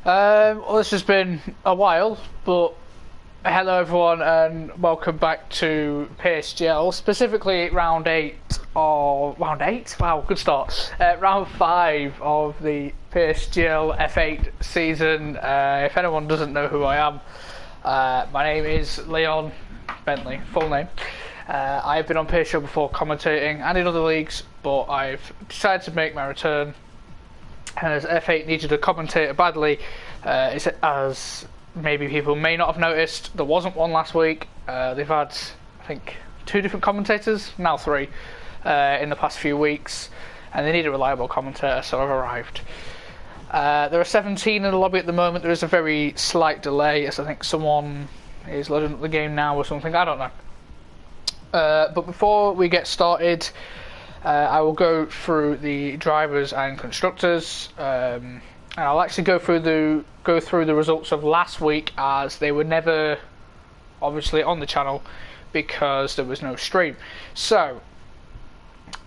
Well, this has been a while, but hello everyone and welcome back to PSGL, specifically round 8? Wow, good start. Round 5 of the PSGL F8 season. If anyone doesn't know who I am, my name is Leon Bentley, full name. I have been on PSGL before commentating and in other leagues, but I've decided to make my return. And as F8 needed a commentator badly, as maybe people may not have noticed, there wasn't one last week. They've had, I think, 2 different commentators, now 3, in the past few weeks, and they need a reliable commentator, so I've arrived. There are 17 in the lobby at the moment. There is a very slight delay, as I think someone is loading up the game now or something, I don't know. But before we get started, I will go through the drivers and constructors, and I'll actually go through the results of last week, as they were never obviously on the channel because there was no stream. So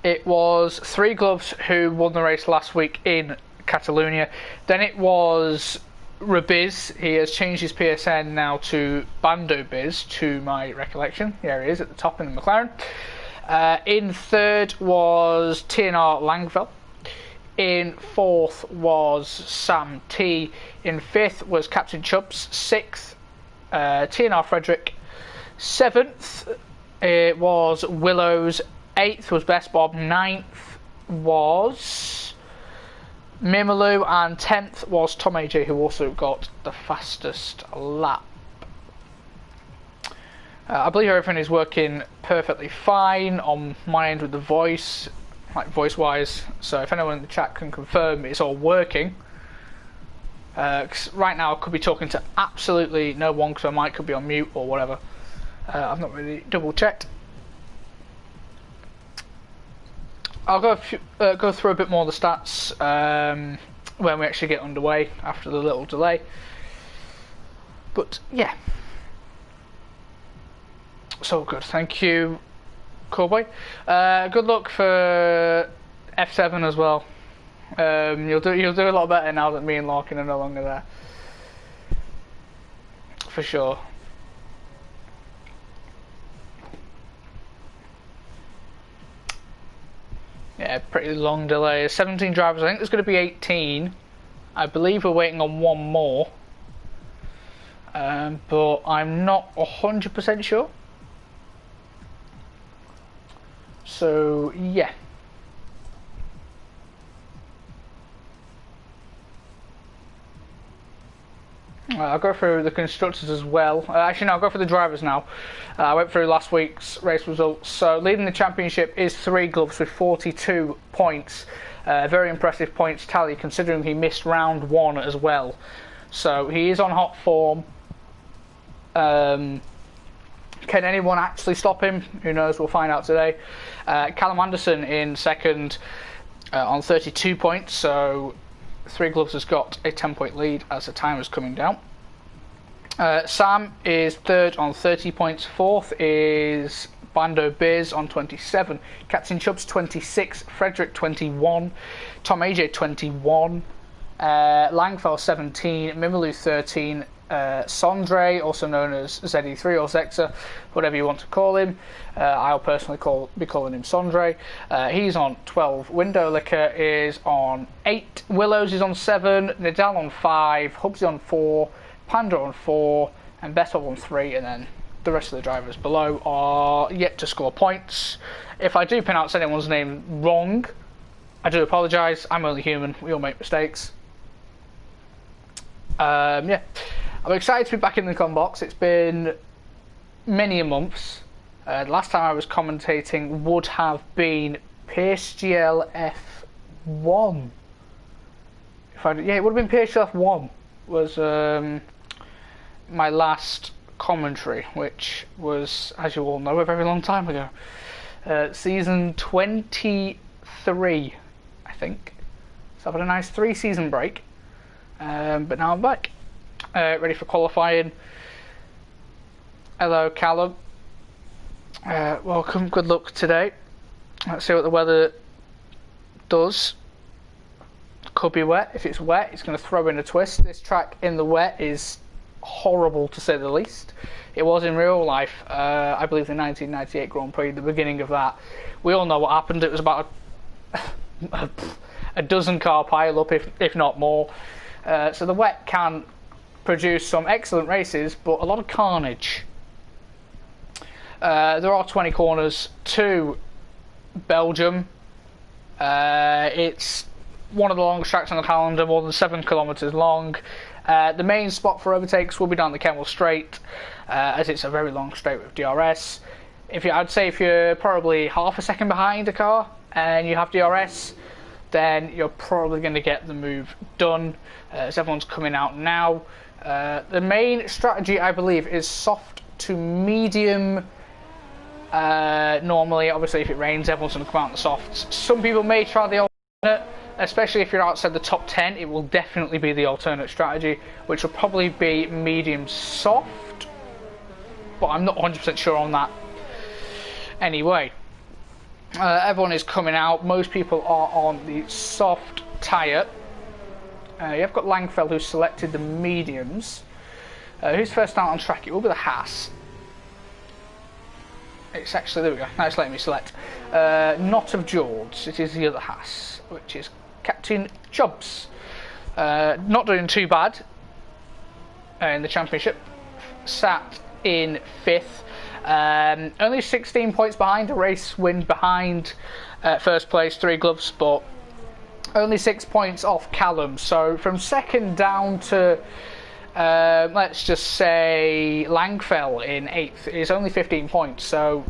it was 3 Gloves who won the race last week in Catalonia. Then it was Rabiz. He has changed his PSN now to Bando Biz, to my recollection. Here he is at the top in the McLaren. In third was TNR Langveld. In fourth was Sam T. In fifth was Captain Chubbs. Sixth, TNR Frederick. Seventh, it was Willows. Eighth was Best Bob. Ninth was Mimilou. And 10th was Tom AJ, who also got the fastest lap. I believe everything is working perfectly fine on my end with the voice, like voice-wise. So if anyone in the chat can confirm it's all working. 'Cause right now I could be talking to absolutely no one because my mic could be on mute or whatever. I've not really double-checked. I'll go through a bit more of the stats when we actually get underway after the little delay. But yeah. So good, thank you, Cowboy. Good luck for F7 as well. You'll do a lot better now that me and Larkin are no longer there, for sure. Yeah, pretty long delay. 17 drivers. I think there's going to be 18. I believe we're waiting on one more, but I'm not 100% sure. So yeah, I'll go through the constructors as well. Actually, no, I'll go for the drivers now. I went through last week's race results. So leading the championship is 3 Gloves with 42 points. Very impressive points tally considering he missed round 1 as well. So he is on hot form. Can anyone actually stop him? Who knows? We'll find out today. Callum Anderson in second on 32 points. So 3 Gloves has got a 10-point lead as the time is coming down. Sam is third on 30 points. Fourth is Bando Biz on 27. Captain Chubbs 26. Frederick 21. Tom AJ 21. Langfell 17. Mimilou 13. Sondre, also known as ZE3 or Zexa, whatever you want to call him. I'll personally be calling him Sondre. He's on 12. Window Liquor is on 8. Willows is on 7. Nadal on 5. Hubsy on 4. Panda on 4. And Bettel on 3. And then the rest of the drivers below are yet to score points. If I do pronounce anyone's name wrong, I do apologise. I'm only human. We all make mistakes. Yeah. I'm excited to be back in the com box. It's been many a months. The last time I was commentating would have been PSGL F1. Yeah, it would have been PSGL F1 was my last commentary, which was, as you all know, a very long time ago. Season 23, I think. So I've had a nice 3-season break, but now I'm back. Ready for qualifying. Hello, Callum. Welcome. Good luck today. Let's see what the weather does. Could be wet. If it's wet, it's going to throw in a twist. This track in the wet is horrible to say the least. It was in real life, I believe the 1998 Grand Prix, the beginning of that. We all know what happened. It was about a dozen car pile up, if not more. So the wet can produce some excellent races, but a lot of carnage. There are 20 corners to Belgium. It's one of the longest tracks on the calendar, more than 7 kilometres long. The main spot for overtakes will be down the Kemmel Straight, as it's a very long straight with DRS. I'd say if you're probably half a second behind a car and you have DRS, then you're probably going to get the move done, as everyone's coming out now. The main strategy, I believe, is soft to medium. Normally, obviously, if it rains, everyone's going to come out in the softs. Some people may try the alternate, especially if you're outside the top 10. It will definitely be the alternate strategy, which will probably be medium soft, but I'm not 100% sure on that. Anyway, everyone is coming out. Most people are on the soft tyre. You've got Langfeld, who's selected the mediums. Who's first out on track? It will be the Haas. It's actually, there we go, now it's letting me select. Not of George, it is the other Haas, which is Captain Chubbs. Not doing too bad in the championship. Sat in 5th. Only 16 points behind, a race win behind first place, 3 gloves, but only 6 points off Callum. So from second down to let's just say Langfell in 8th is only 15 points. So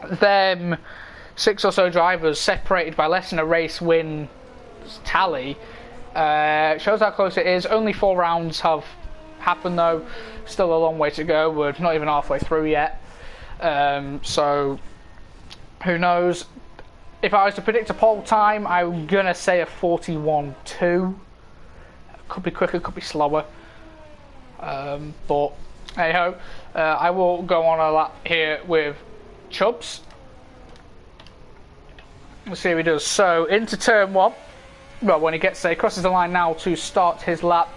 them 6 or so drivers separated by less than a race win tally shows how close it is. Only 4 rounds have happened though. Still a long way to go. We're not even halfway through yet. So who knows? If I was to predict a pole time, I'm gonna say a 41.2. Could be quicker, could be slower. But hey ho, I will go on a lap here with Chubbs. Let's see how he does. So into turn 1. Well, when he gets there, he crosses the line now to start his lap.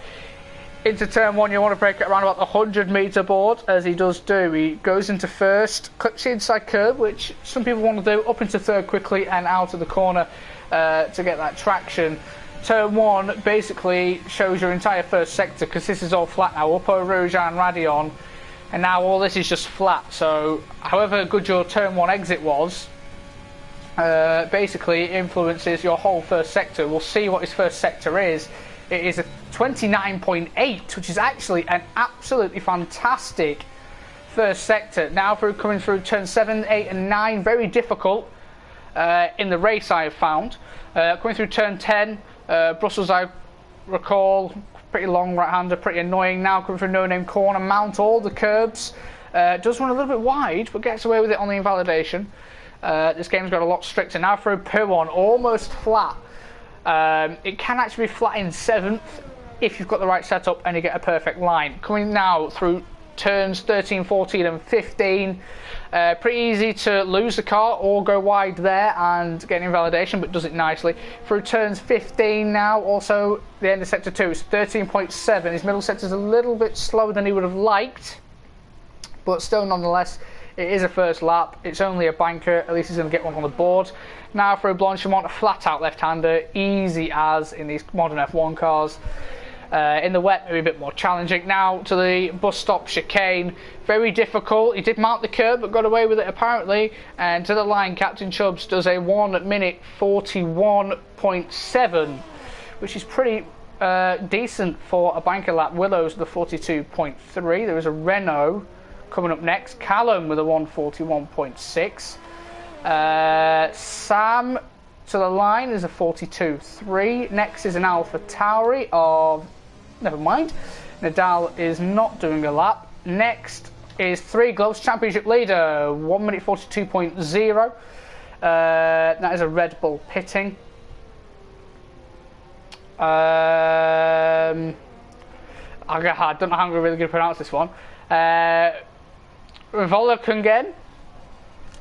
Into turn 1, you want to break it around about the 100-metre board, as he does do. He goes into first, clips the inside curve, which some people want to do, up into third quickly and out of the corner to get that traction. Turn 1 basically shows your entire first sector, because this is all flat now. Upper Rouge and Radion, and now all this is just flat. So however good your turn 1 exit was, basically influences your whole first sector. We'll see what his first sector is. It is a 29.8, which is actually an absolutely fantastic first sector. Now coming through turn 7, 8 and 9, very difficult in the race I have found. Coming through turn 10, Brussels I recall, pretty long right-hander, pretty annoying. Now coming through no-name corner, mount all the curbs. Does run a little bit wide, but gets away with it on the invalidation. This game's got a lot stricter. Now through Pirwan, almost flat. It can actually be flat in 7th if you've got the right setup and you get a perfect line. Coming now through turns 13, 14 and 15, pretty easy to lose the car or go wide there and get an invalidation, but does it nicely. Through turns 15 now, also the end of sector 2 is 13.7. His middle sector is a little bit slower than he would have liked, but still nonetheless it is a first lap. It's only a banker, at least he's going to get one on the board. Now for a Blanchimont, a flat out left-hander, easy as in these modern F1 cars. In the wet, maybe a bit more challenging. Now to the bus stop chicane, very difficult. He did mount the curb but got away with it apparently. And to the line, Captain Chubbs does a 1 minute 41.7, which is pretty decent for a banker lap. Willow's the 42.3. There is a Renault coming up next. Callum with a 141.6. Sam to the line is a 42.3. Next is an Alpha Tauri of... Never mind. Nadal is not doing a lap. Next is 3 Gloves Championship leader, 1 minute 42.0. That is a Red Bull pitting. I don't know how I'm really going to pronounce this one. Rivola Kungen.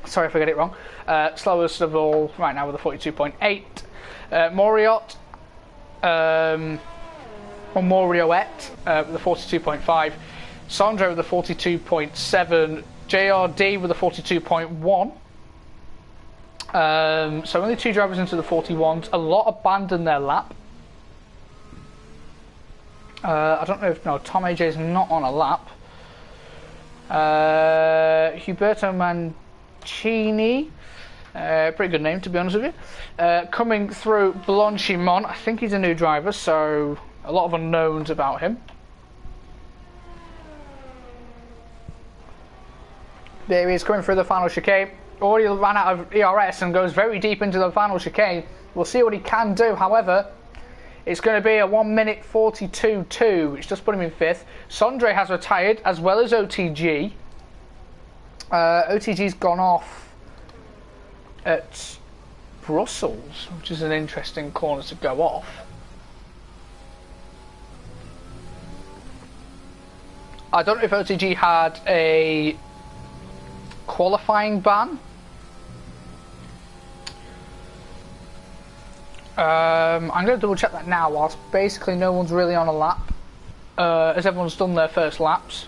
Sorry if I get it wrong. Slowest of all right now with a 42.8. Moriot Morioette with a 42.5, Sandro with a 42.7, JRD with a 42.1. So only 2 drivers into the 41s. A lot abandoned their lap. I don't know if Tom AJ is not on a lap. Huberto Mancini, pretty good name to be honest with you. Coming through Blanchimont, I think he's a new driver, so a lot of unknowns about him. There he is coming through the final chicane. Already ran out of ERS and goes very deep into the final chicane. We'll see what he can do. However, it's going to be a 1 minute 42.2, which just put him in 5th. Sondre has retired, as well as OTG. OTG's gone off at Brussels, which is an interesting corner to go off. I don't know if OTG had a qualifying ban. I'm going to double check that now, whilst basically no one's really on a lap, as everyone's done their first laps.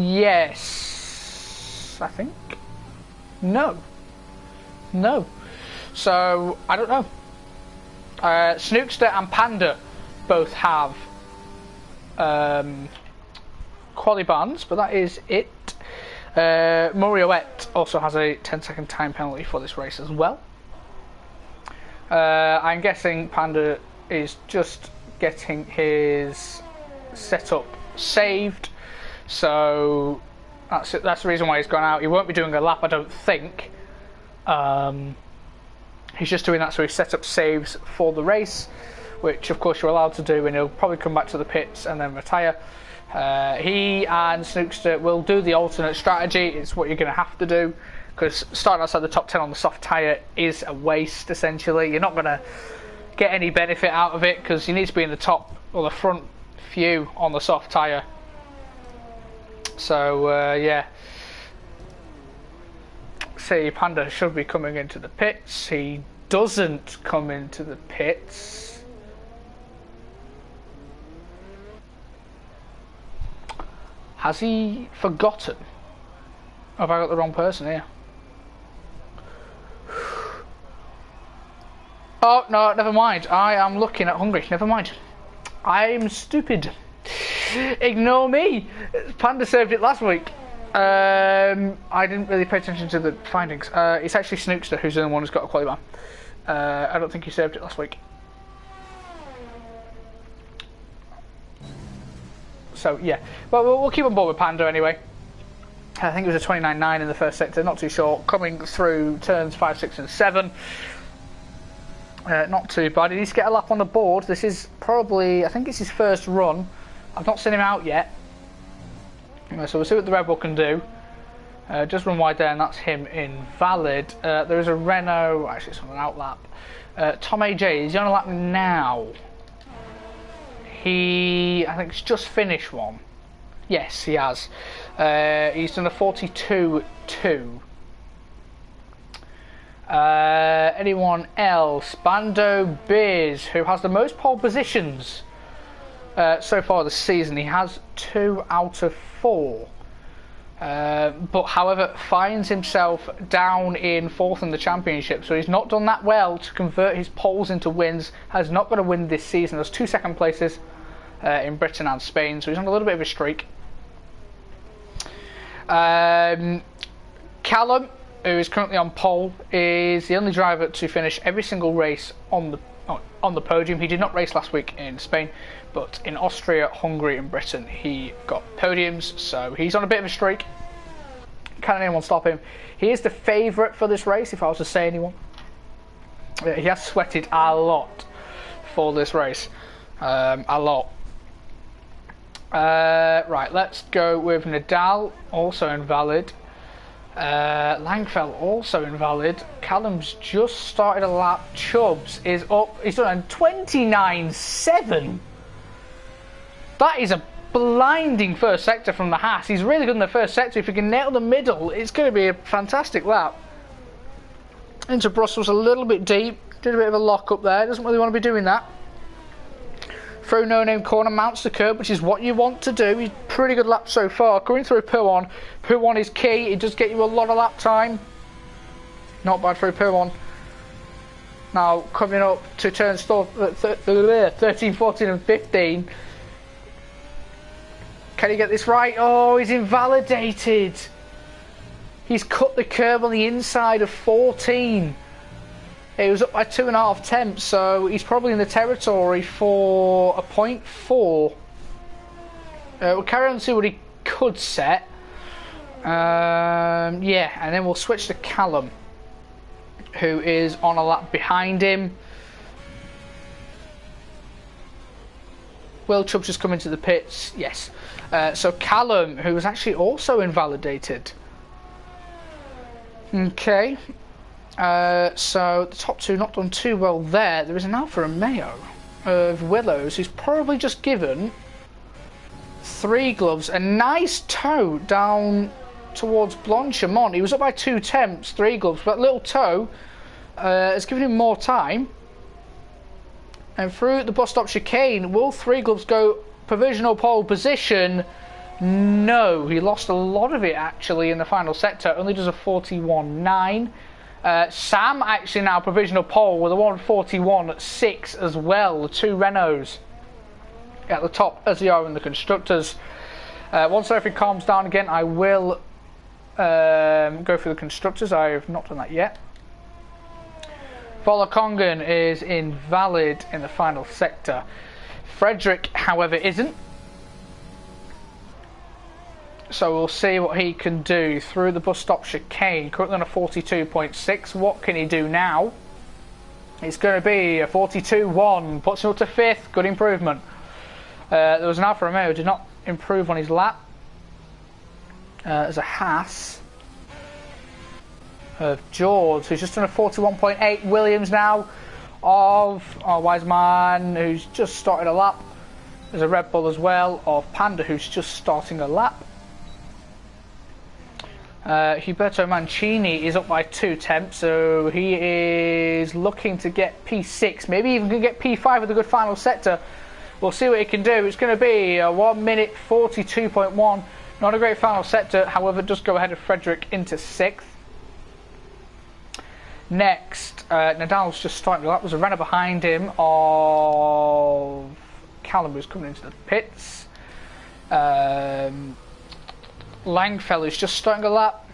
Yes, I think. No. So I don't know. Snookster and Panda both have quali bans, but that is it. Morioette also has a 10-second time penalty for this race as well. I'm guessing Panda is just getting his setup saved, so that's it. That's the reason why he's gone out. He won't be doing a lap, I don't think. He's just doing that so his setup saves for the race, which of course you're allowed to do, and he'll probably come back to the pits and then retire. He and Snookster will do the alternate strategy. It's what you're going to have to do, because starting outside the top 10 on the soft tyre is a waste essentially. You're not going to get any benefit out of it, because you need to be in the top or the front few on the soft tyre. So yeah, see, Panda should be coming into the pits. He doesn't come into the pits. Has he forgotten? Have I got the wrong person here? Oh, no, never mind. I am looking at Hungary. Never mind. I'm stupid. Ignore me. Panda saved it last week. I didn't really pay attention to the findings. It's actually Snookster who's the only one who's got a quali ban. I don't think he saved it last week. So yeah, but we'll keep on board with Panda anyway. I think it was a 29.9 in the first sector, not too short. Coming through turns 5, 6 and 7. Not too bad. He needs to get a lap on the board. This is probably, I think it's his first run. I've not seen him out yet. So we'll see what the Red Bull can do. Just run wide there, and that's him invalid. There is a Renault, actually it's on an out lap. Tom AJ, is he on a lap now? He, I think, he's just finished one. Yes, he has. He's done a 42.2. Anyone else? Bando Beers, who has the most pole positions so far this season. He has 2 out of 4. But however, finds himself down in 4th in the championship, so he's not done that well to convert his poles into wins. Has not got a win this season. There's 2 second places in Britain and Spain, so he's on a little bit of a streak. Callum, who is currently on pole, is the only driver to finish every single race on the podium. He did not race last week in Spain, but in Austria, Hungary and Britain he got podiums, so he's on a bit of a streak. Can anyone stop him? He is the favourite for this race, if I was to say anyone. He has sweated a lot for this race. A lot. Right, let's go with Nadal, also invalid. Langfeld, also invalid. Callum's just started a lap. Chubbs is up. He's done a 29.7. That is a blinding first sector from the Haas. He's really good in the first sector. If he can nail the middle, it's going to be a fantastic lap. into Brussels a little bit deep. Did a bit of a lock up there. Doesn't really want to be doing that. Through no-name corner, mounts the curb, which is what you want to do. He's pretty good lap so far. Going through P1. P1 is key. It does get you a lot of lap time. Not bad through P1. Now, coming up to turns 13, 14 and 15. Can he get this right? Oh, he's invalidated. He's cut the curb on the inside of 14. He was up by 2.5 tenths, so he's probably in the territory for a 0.4. We'll carry on and see what he could set. Yeah, and then we'll switch to Callum, who is on a lap behind him. Will Chubb just come into the pits? Yes. So Callum, who was actually also invalidated. Okay. So the top two not done too well there. There is an Alfa Romeo of Willows who's probably just given 3 gloves. A nice toe down towards Blanchimont. He was up by 2 tenths, 3 gloves, but little toe has given him more time. And through the bus stop chicane, will 3 gloves go provisional pole position? No, he lost a lot of it actually in the final sector. Only does a 41.9. Sam actually now provisional pole with a 141.6 as well. The 2 Renaults at the top as they are in the constructors. Once everything calms down again, I will go through the constructors. I have not done that yet. Volokongan is invalid in the final sector. Frederick, however, isn't. So we'll see what he can do through the bus stop chicane. Currently on a 42.6. What can he do now? It's going to be a 42.1. Puts him up to 5th. Good improvement. There was an Alfa Romeo who did not improve on his lap. There's a Haas of George, who's just done a 41.8. Williams now of Wiseman, who's just started a lap. There's a Red Bull as well of Panda, who's just starting a lap. Huberto Mancini is up by 2 tenths, so he is looking to get P6, maybe even can get P5 with a good final sector. We'll see what he can do. It's going to be a 1 minute 42.1. Not a great final sector, however, it does go ahead of Frederick into 6th. Next, Nadal's just starting. That was a runner behind him of Callum, who's coming into the pits. Langfeller's just starting a lap.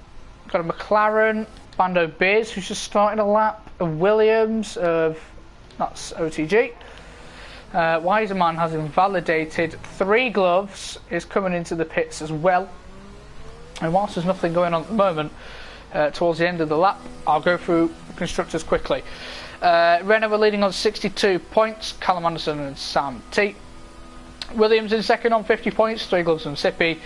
Got a McLaren. Bando Beers, who's just starting a lap. A Williams of, that's OTG. Wiseman has invalidated. 3 gloves is coming into the pits as well. And whilst there's nothing going on at the moment, towards the end of the lap, I'll go through constructors quickly. Renault were leading on 62 points. Callum Anderson and Sam T. Williams in second on 50 points. 3 gloves and Sippy.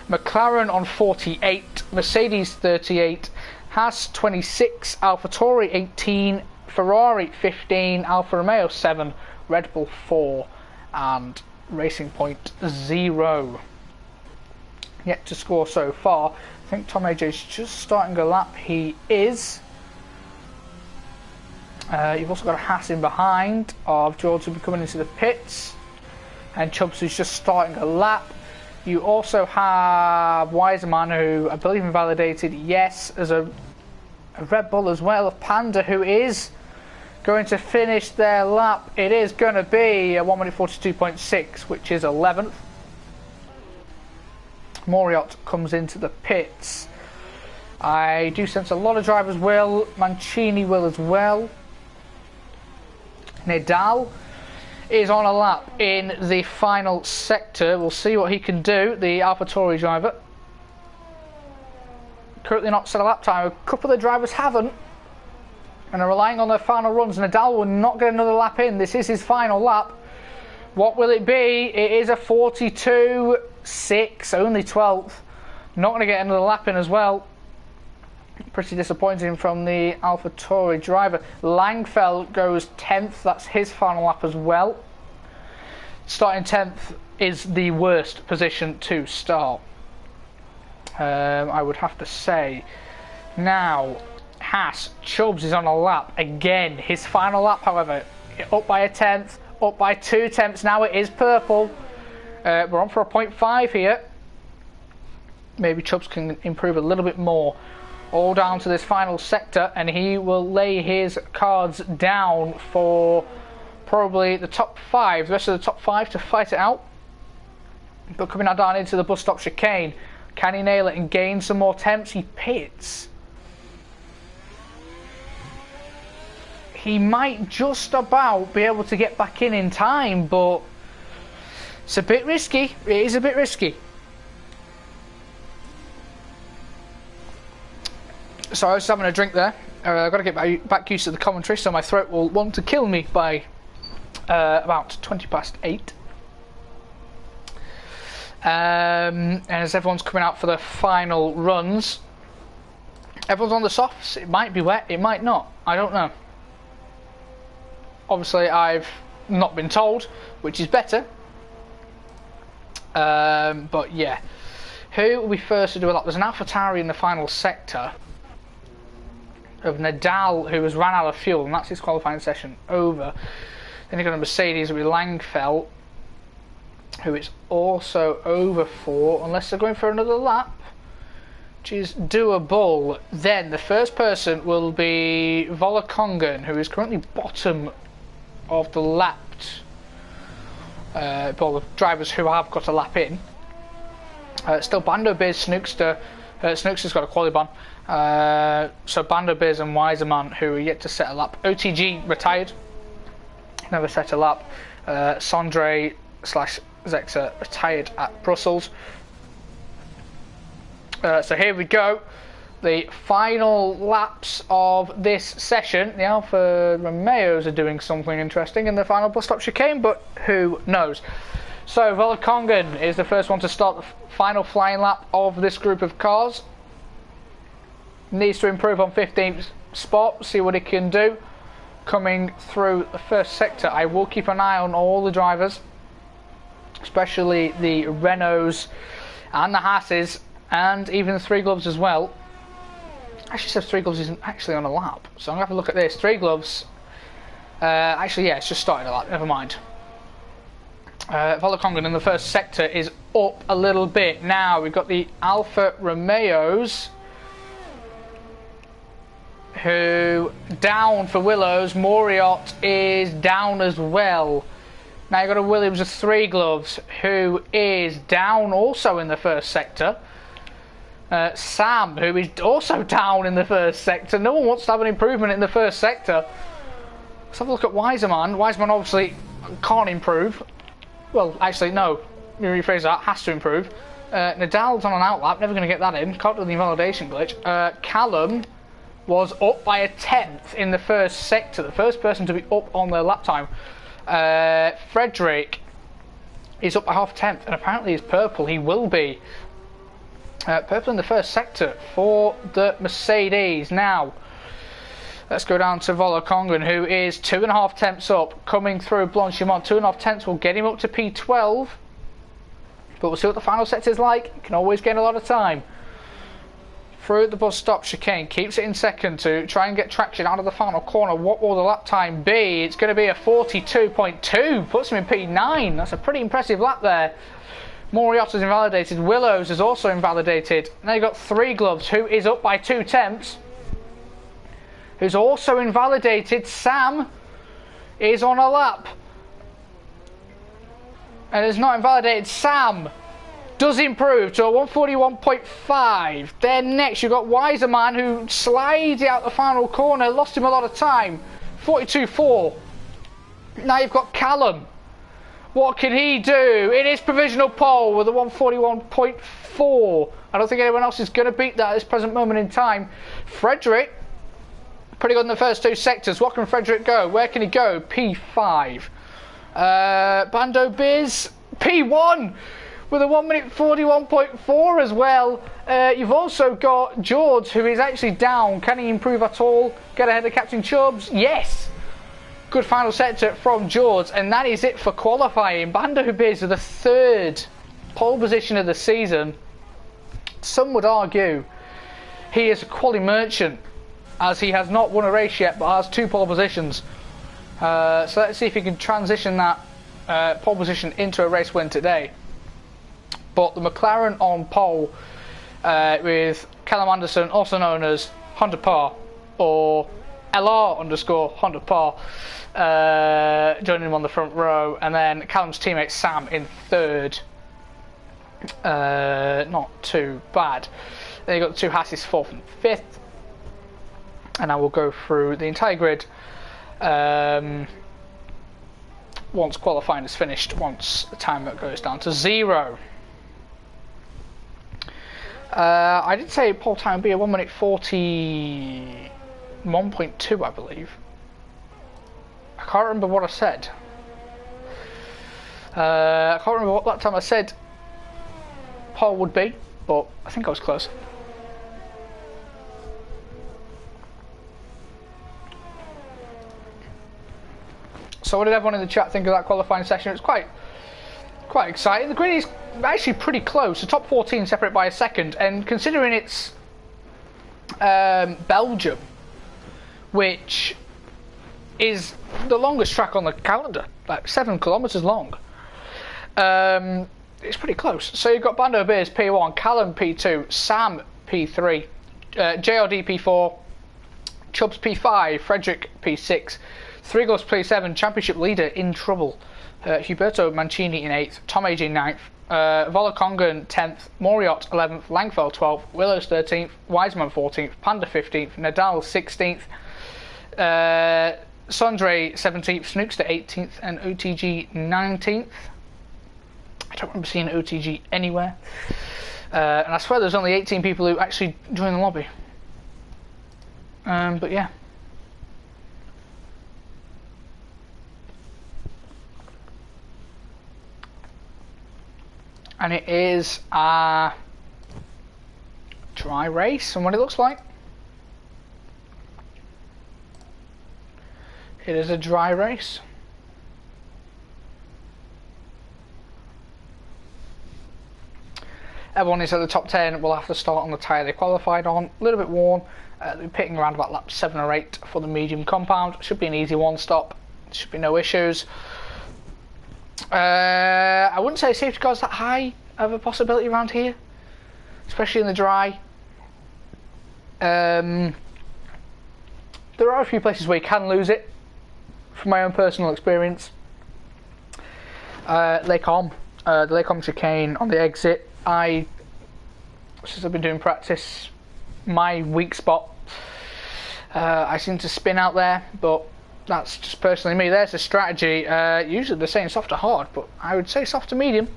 McLaren on 48. Mercedes 38. Haas 26. AlphaTauri 18. Ferrari 15. Alfa Romeo 7. Red Bull 4. And Racing Point 0. Yet to score so far. I think Tom AJ's just starting a lap. He is. You've also got a Haas in behind of George, who'll be coming into the pits. And Chubbs, who's just starting a lap. You also have Wiseman, who I believe invalidated. Yes, as a Red Bull as well of Panda, who is going to finish their lap. It is going to be a 1 minute 42.6, which is 11th. Moriot comes into the pits. I do sense a lot of drivers will. Mancini will as well. Nadal is on a lap in the final sector. We'll see what he can do, the AlphaTauri driver. Currently not set a lap time. A couple of the drivers haven't and are relying on their final runs. Nadal will not get another lap in. This is his final lap. What will it be? It is a 42.6, only 12th. Not going to get another lap in as well. Pretty disappointing from the AlphaTauri driver. Langfeld goes 10th. That's his final lap as well. Starting 10th is the worst position to start, I would have to say. Now, Haas. Chubbs is on a lap again. His final lap, however, up by a tenth, up by 2 tenths. Now it is purple. We're on for a 0.5 here. Maybe Chubbs can improve a little bit more. All down to this final sector, and he will lay his cards down for probably the top 5, the rest of the top 5 to fight it out. But coming down into the bus stop chicane, can he nail it and gain some more temps? He pits. He might just about be able to get back in time, but it's a bit risky. It is a bit risky. So I was having a drink there. I've got to get back used to the commentary, so my throat will want to kill me by about 8:20. And as everyone's coming out for the final runs, everyone's on the softs. It might be wet, it might not. I don't know. Obviously, I've not been told, which is better. But yeah. Who will be first to do a lap? There's an AlphaTauri in the final sector of Nadal, who has ran out of fuel, and that's his qualifying session over. Then you've got a Mercedes with Langfeld, who is also over for, unless they're going for another lap, which is doable. Then the first person will be Volakongen, who is currently bottom of the lapped, well, the drivers who have got a lap in. Still Bando Biz, Snookster. Snookster's got a quali ban. So Bando Biz and Weiserman, who are yet to set a lap. OTG retired, never set a lap. Sondre / Zexa retired at Brussels. So here we go. The final laps of this session. The Alfa Romeos are doing something interesting in the final bus stop chicane, but who knows? So Volakongen is the first one to start the final flying lap of this group of cars. Needs to improve on 15th spot, see what he can do. Coming through the first sector, I will keep an eye on all the drivers, especially the Renaults and the Haases, and even the Three Gloves as well. Actually says Three Gloves isn't actually on a lap, so I'm going to have a look at this. Three Gloves, actually yeah, it's just started a lap, never mind. Volakongen in the first sector is up a little bit. Now we've got the Alfa Romeos, who down for Willows. Moriot is down as well. Now you've got a Williams with Three Gloves, who is down also in the first sector. Sam, who is also down in the first sector. No one wants to have an improvement in the first sector. Let's have a look at Weiserman. Weiserman obviously can't improve. Well, actually, no. Let me rephrase that. Has to improve. Nadal's on an outlap. Never going to get that in. Can't do the invalidation glitch. Callum was up by a tenth in the first sector. The first person to be up on their lap time. Frederick is up by half a tenth, and apparently he's purple. He will be. Purple in the first sector for the Mercedes. Now, let's go down to Volakongen, who is 2.5 tenths up, coming through Blanchimont. 2.5 tenths will get him up to P12, but we'll see what the final sector is like. You can always gain a lot of time. Through the bus stop chicane, keeps it in second to try and get traction out of the final corner. What will the lap time be? It's going to be a 42.2, puts him in P9. That's a pretty impressive lap there. Moriotta's invalidated. Willows is also invalidated. Now you've got Three Gloves, who is up by 2 tenths, who's also invalidated. Sam is on a lap and is not invalidated. Sam does improve to a 141.5. Then next you've got Weiserman, who slides out the final corner, lost him a lot of time, 42.4. Now you've got Callum. What can he do? It is provisional pole with a 141.4. I don't think anyone else is going to beat that at this present moment in time. Frederick, pretty good in the first 2 sectors. What can Frederick go? Where can he go? P5. Bando Biz, P1 with a 1 minute 41.4 as well. You've also got George, who is actually down. Can he improve at all? Get ahead of Captain Chubbs? Yes. Good final sector from George, and that is it for qualifying. Bando Biz with the 3rd pole position of the season. Some would argue he is a quali merchant. as he has not won a race yet, but has 2 pole positions. So let's see if he can transition that pole position into a race win today. But the McLaren on pole with Callum Anderson, also known as Honda Par, or LR_Honda Par, joining him on the front row, and then Callum's teammate Sam in 3rd. Not too bad. Then you've got the 2 Hasses 4th and 5th. And I will go through the entire grid once qualifying is finished, once the timer goes down to 0. I did say pole time would be a 1 minute 41.2, I believe. I can't remember what I said. I can't remember what that time I said pole would be, but I think I was close. So what did everyone in the chat think of that qualifying session? It was quite exciting. The grid is actually pretty close. The top 14 separate by a second, and considering it's Belgium, which is the longest track on the calendar, like 7 kilometers long, it's pretty close. So you've got Bando Beers P1, Callum P2, Sam P3, JRD P4, Chubbs P5, Frederick P6, Three Gloves P7, Championship leader in trouble. Huberto Mancini in 8th, Tom AJ in 9th, Volakongan 10th, Moriot 11th, Langfeld 12th, Willows 13th, Wiseman 14th, Panda 15th, Nadal 16th, Sondre 17th, Snookster 18th, and OTG 19th. I don't remember seeing OTG anywhere. And I swear there's only 18 people who actually joined the lobby. But yeah. And it is a dry race, and what it looks like. It is a dry race. Everyone is at the top 10 will have to start on the tyre they qualified on. A little bit worn. They'll be pitting around about lap 7 or 8 for the medium compound. Should be an easy one stop. Should be no issues. I wouldn't say safety car's that high of a possibility around here, especially in the dry. There are a few places where you can lose it, from my own personal experience. Lake Om, the Lake Om chicane on the exit. Since I've been doing practice, my weak spot. I seem to spin out there, but that's just personally me. There's a strategy. Usually they're saying soft to hard, but I would say soft to medium.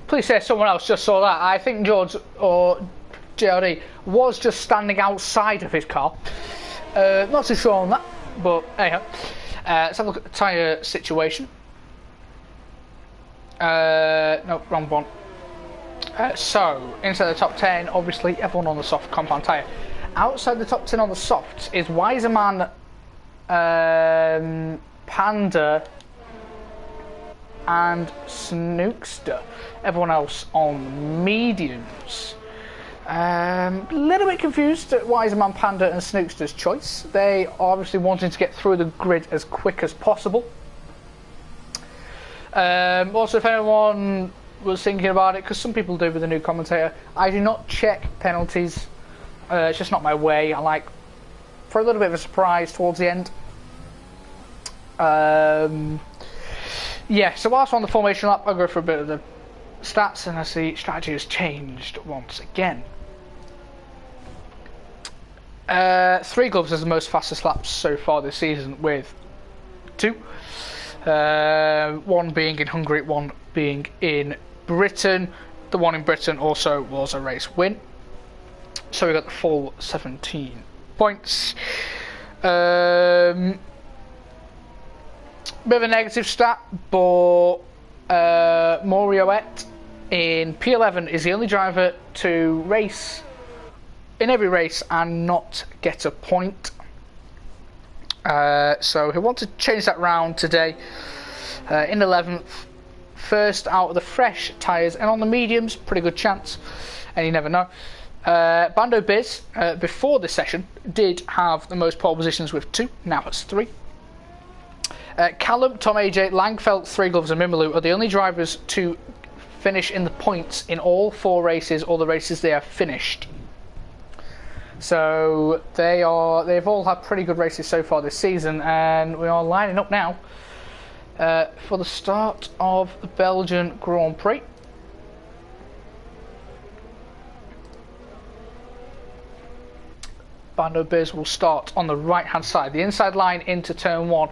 Please say someone else just saw that. I think George or JRD was just standing outside of his car. Not too sure on that, but anyhow. Let's have a look at the tyre situation. No, wrong one. So, inside the top 10, obviously everyone on the soft compound tyre. Outside the top 10 on the softs is Wiserman, Panda, and Snookster. Everyone else on mediums. A little bit confused at Wiserman, Panda, and Snookster's choice. They are obviously wanting to get through the grid as quick as possible. Also, if anyone was thinking about it, because some people do with the new commentator, I do not check penalties. It's just not my way. I like for a little bit of a surprise towards the end. Yeah, so whilst we're on the formation lap, I'll go for a bit of the stats, and I see strategy has changed once again. 3 Gloves is the most fastest laps so far this season, with 2. 1 being in Hungary, 1 being in Britain. The one in Britain also was a race win. So we got the full 17 points. Bit of a negative stat, but Morioet in P11 is the only driver to race in every race and not get a point. So he'll want to change that round today. In 11th first out of the fresh tyres, and on the mediums, pretty good chance, and you never know. Bando Biz, before this session, did have the most pole positions with 2, now it's 3. Callum, Tom AJ, Langfelt, Three Gloves and Mimolu are the only drivers to finish in the points in all 4 races, or the races they have finished. So they've all had pretty good races so far this season, and we are lining up now for the start of the Belgian Grand Prix. Bando Biz will start on the right hand side, the inside line into turn 1.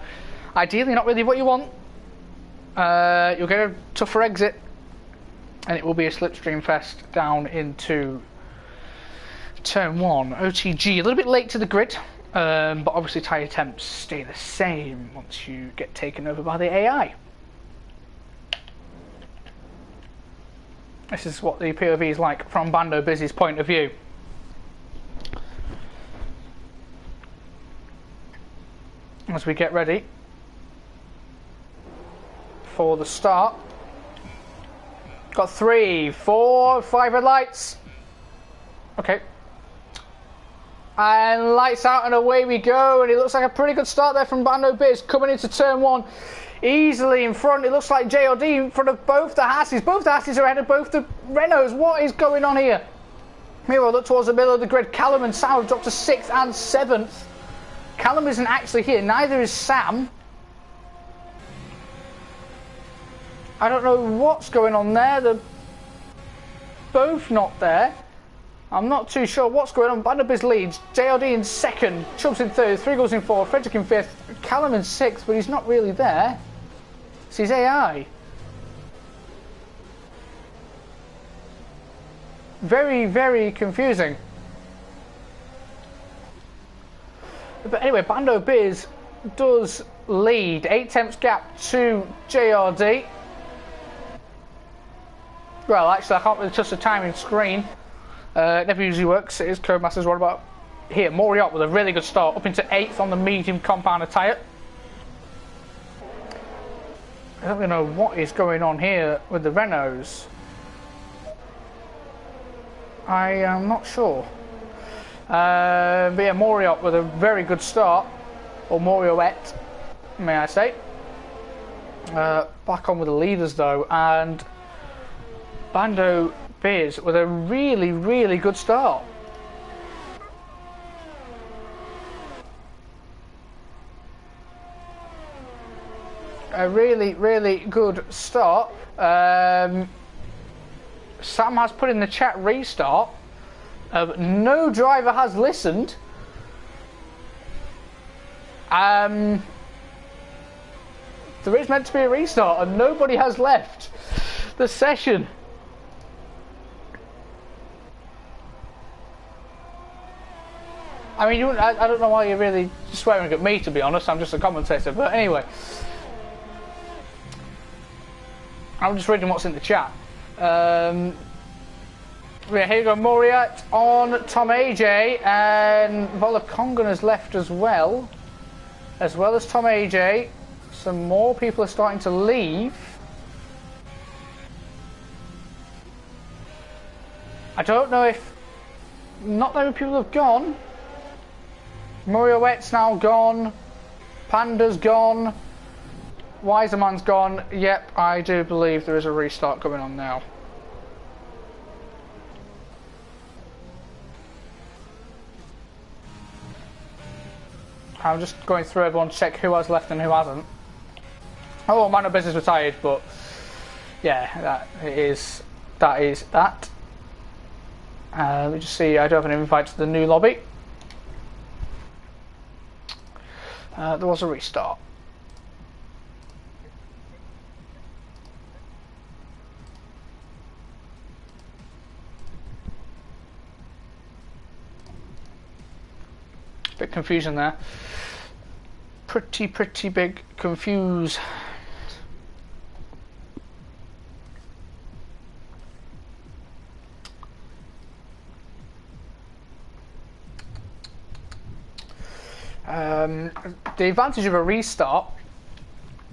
Ideally not really what you want. You'll get a tougher exit, and it will be a slipstream fest down into turn 1. OTG a little bit late to the grid, but obviously tyre temps stay the same once you get taken over by the AI. This is what the POV is like from Bando Biz's point of view. As we get ready for the start. Got 3, 4, 5 red lights. Okay. And lights out and away we go. And it looks like a pretty good start there from Bando Biz. Coming into turn 1. Easily in front. It looks like JRD in front of both the Hasses. Both the Hasses are ahead of both the Renaults. What is going on here? Miro look towards the middle of the grid. Callum and Sam have dropped to 6th and 7th. Callum isn't actually here. Neither is Sam. I don't know what's going on there. They're both not there. I'm not too sure what's going on. Bando Biz leads. JRD in 2nd. Chubbs in 3rd. Three Goals in 4th. Frederick in 5th. Callum in 6th, but he's not really there. It's his AI. Very, very confusing. But anyway, Bando Biz does lead. 8 tenths gap to JRD. Well, actually, I can't really touch the timing screen. Never usually works. It is Codemasters. What about here? Moriot with a really good start, up into 8th on the medium compounder tyre. I don't really know what is going on here with the Renaults. I am not sure. But yeah, Moriot with a very good start, or Morioette, may I say. Back on with the leaders though, and Bando Biz with a really, really good start. A really, really good start. Sam has put in the chat restart. No driver has listened. There is meant to be a restart and nobody has left the session. I mean, I don't know why you're really swearing at me, to be honest. I'm just a commentator. But anyway, I'm just reading what's in the chat. Yeah, here you go, Moriat on Tom AJ, and Volakongan has left as well as Tom AJ. Some more people are starting to leave. I don't know if not that many people have gone. Morioette's now gone. Panda's gone. Wiserman's gone. Yep, I do believe there is a restart going on now. I'm just going through everyone to check who has left and who hasn't. Oh, Man of Business retired, but yeah, that is that. Let me just see, I do have an invite to the new lobby. There was a restart. Bit confusion there. Pretty big confuse. The advantage of a restart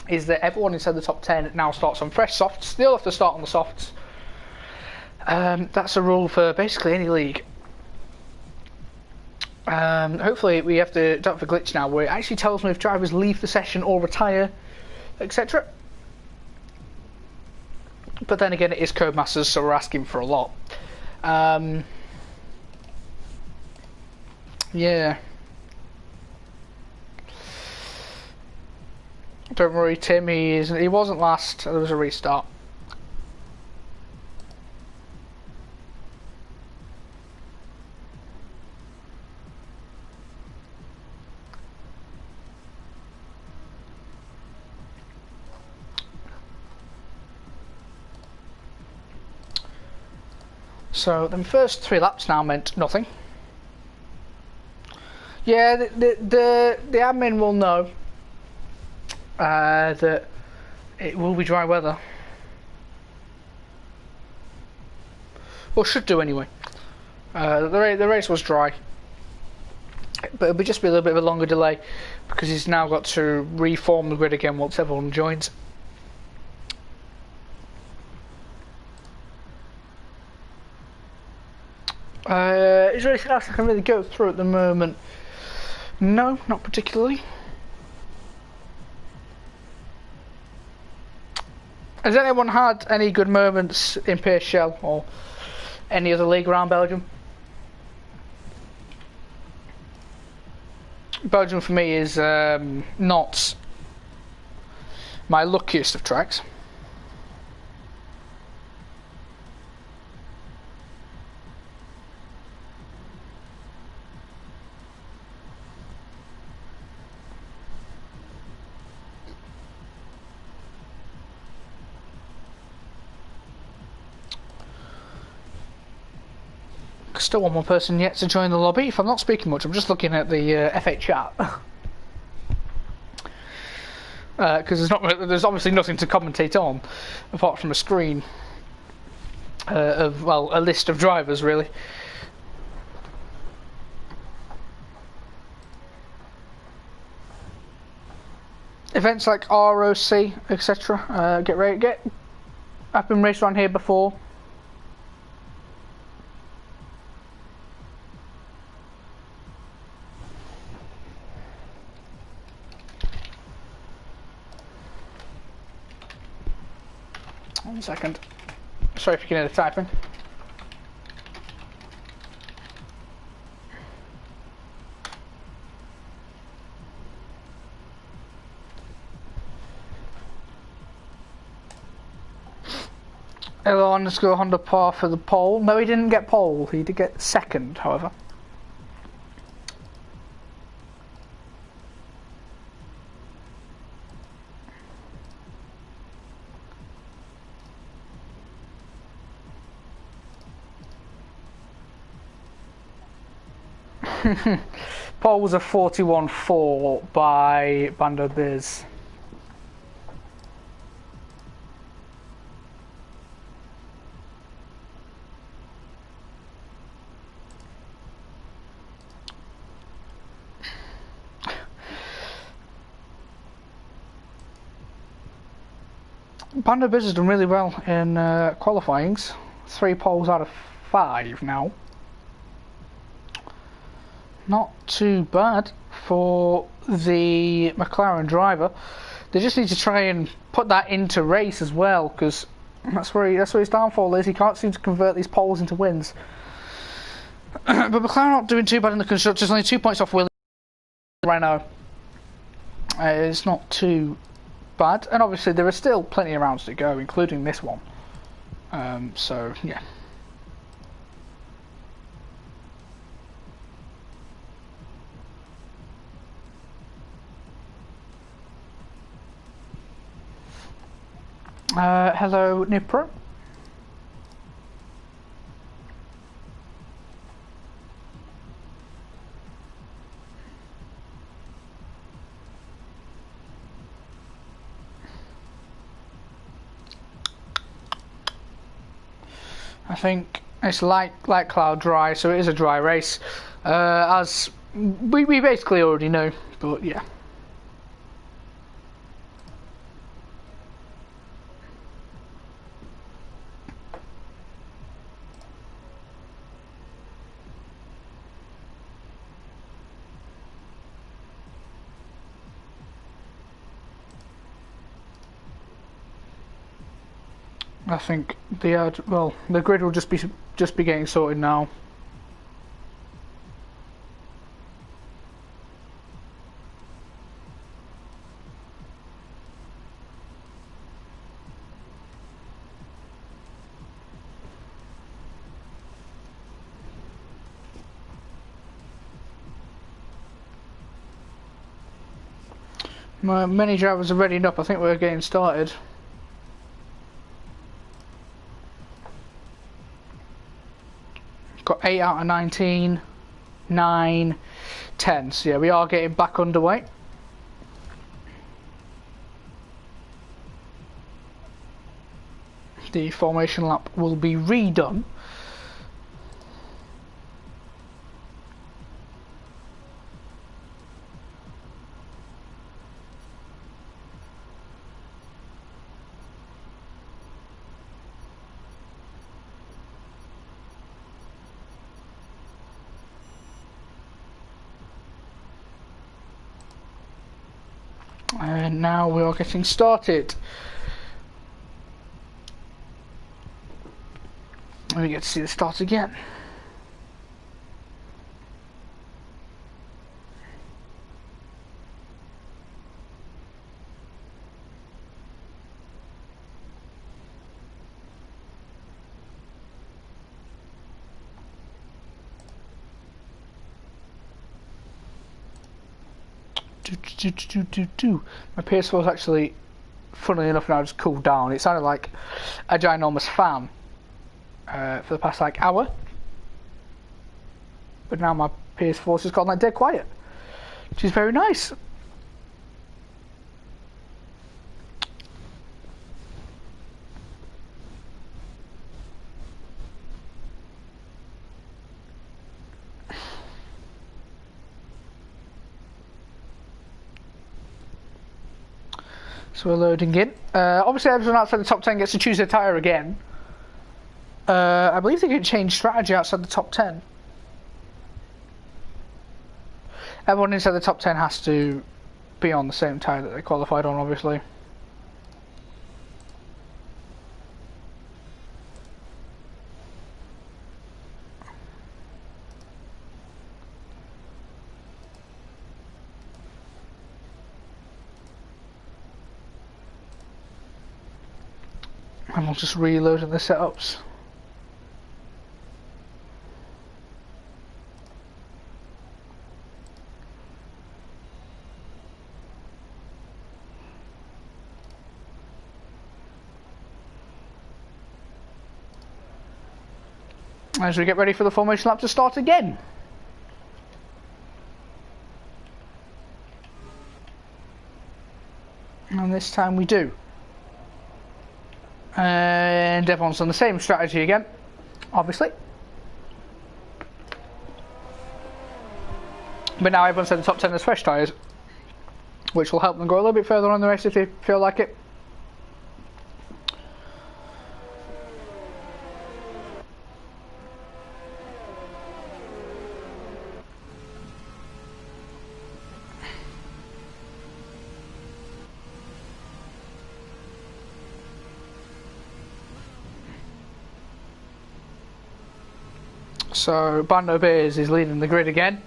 is that everyone inside the top 10 now starts on fresh softs. Still have to start on the softs. That's a rule for basically any league. Hopefully we have to don't have a glitch now where it actually tells me if drivers leave the session or retire, etc. But then again, it is Codemasters, so we're asking for a lot. Yeah. Don't worry, Tim. He wasn't last. There was a restart. So the first 3 laps now meant nothing. Yeah, the admin will know that it will be dry weather, or should do anyway. The race was dry, but it'll just be a little bit of a longer delay because he's now got to reform the grid again once everyone joins. Is there anything else I can really go through at the moment? No, not particularly. Has anyone had any good moments in PSGL or any other league around Belgium? Belgium for me is not my luckiest of tracks. Still one more person yet to join the lobby. If I'm not speaking much, I'm just looking at the F8 chat. Because there's obviously nothing to commentate on apart from a screen of, well, a list of drivers really. Events like ROC, etc. Get ready. I've been raced around here before. One second. Sorry if you can hear the typing. Hello, underscore Honda Par for the pole. No, he didn't get pole. He did get second, however. Pole was a 41.4 by Bando Biz. Bando Biz has done really well in qualifyings. 3 poles out of 5 now. Not too bad for the McLaren driver. They just need to try and put that into race as well, because that's where his downfall is. He can't seem to convert these poles into wins. But McLaren not doing too bad in the constructors. Only 2 points off Williams right now. It's not too bad, and obviously there are still plenty of rounds to go, including this one. So yeah. Hello, Nipro. I think it's light cloud dry, so it is a dry race, as we basically already know, but yeah. I think the grid will just be getting sorted now. Many drivers are readying up. I think we're getting started. Got 8 out of 19, 9, 10. So yeah, we are getting back underway. The formation lap will be redone. And now we are getting started. And we get to see the start again. My PS4 is actually, funnily enough, now just cooled down. It sounded like a ginormous fan for the past like hour, but now my PS4's just gone like dead quiet, which is very nice. So we're loading in. Obviously everyone outside the top 10 gets to choose their tyre again. I believe they can change strategy outside the top 10. Everyone inside the top 10 has to be on the same tyre that they qualified on, obviously. And we'll just reloading the setups. As we get ready for the formation lap to start again. And this time we do. And everyone's on the same strategy again, obviously. But now everyone's in the top 10 as fresh tyres, which will help them go a little bit further on the race if they feel like it. So Bando Beers is leading the grid again,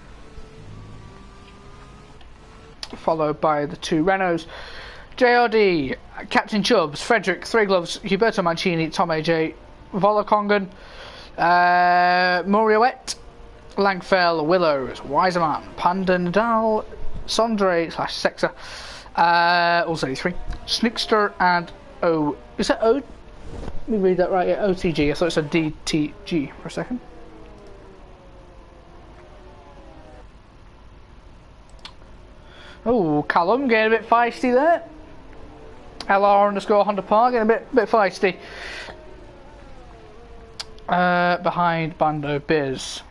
followed by the two Renaults, JRD, Captain Chubbs, Frederick, Three Gloves, Huberto Mancini, Tom AJ, Volakongan, Moriouette, Langfell, Willows, Wiseman, Panda Nadal, Sondre / Sexa, also 83, Snickster, and is that O? Let me read that right. Yeah, OTG. I thought it said DTG for a second. Oh, Callum getting a bit feisty there. LR_ Honda Park getting a bit feisty. Behind Bando Biz.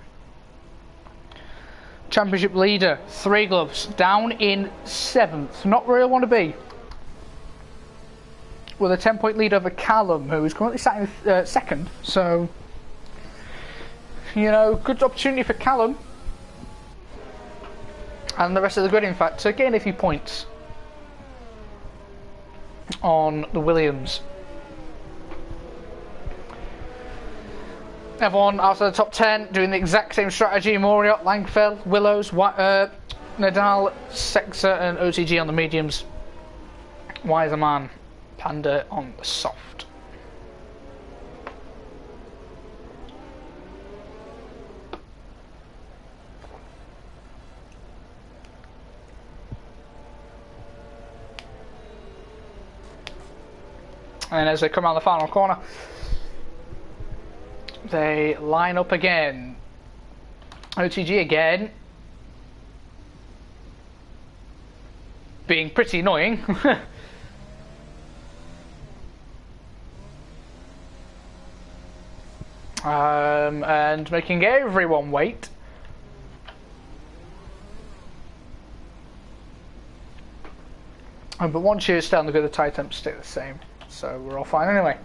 Championship leader, Three Gloves, down in 7th. Not where I want to be. With a 10-point lead over Callum, who is currently sat in 2nd. So, you know, good opportunity for Callum and the rest of the grid, in fact, to gain a few points on the Williams. Everyone outside the top 10 doing the exact same strategy. Moriot, Langfell, Willows, Nadal, Sexa and OTG on the mediums. Wiser Man, Panda on the soft. And as they come around the final corner, they line up again. OTG again. Being pretty annoying. And making everyone wait. But once you stay on the good, the tie temps stay the same. So we're all fine anyway.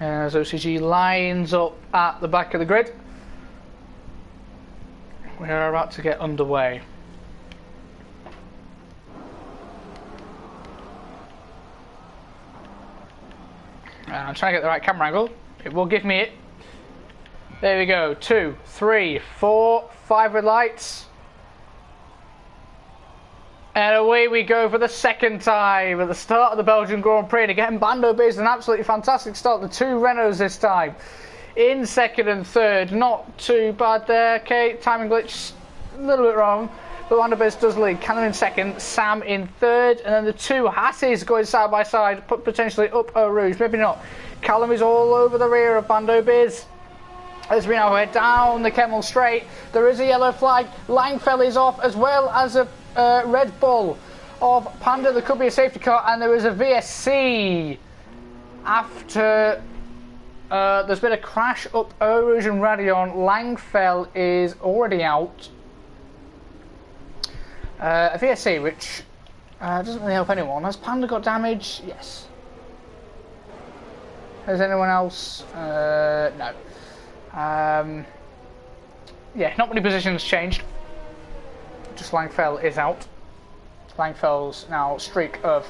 As OCG lines up at the back of the grid, we're about to get underway. I'm trying to get the right camera angle. It will give me it. There we go. 2, 3, 4, 5 red lights. And away we go for the second time at the start of the Belgian Grand Prix. And again, Bando Biz an absolutely fantastic start. The 2 Renaults this time in second and third. Not too bad there. Okay, timing glitch a little bit wrong. But Bando Biz does lead. Callum in second, Sam in third. And then the 2 Hasses going side by side, potentially up Eau Rouge. Maybe not. Callum is all over the rear of Bando Biz. As we now head down the Kemmel Straight, there is a yellow flag. Langfell is off, as well as a Red Bull of Panda. There could be a safety car, and there is a VSC after there's been a crash up Eau Rouge and Radion. Langfell is already out. A VSC, which doesn't really help anyone. Has Panda got damage? Yes. Has anyone else? No. Yeah, not many positions changed. Just Langfell is out. Langfell's now streak of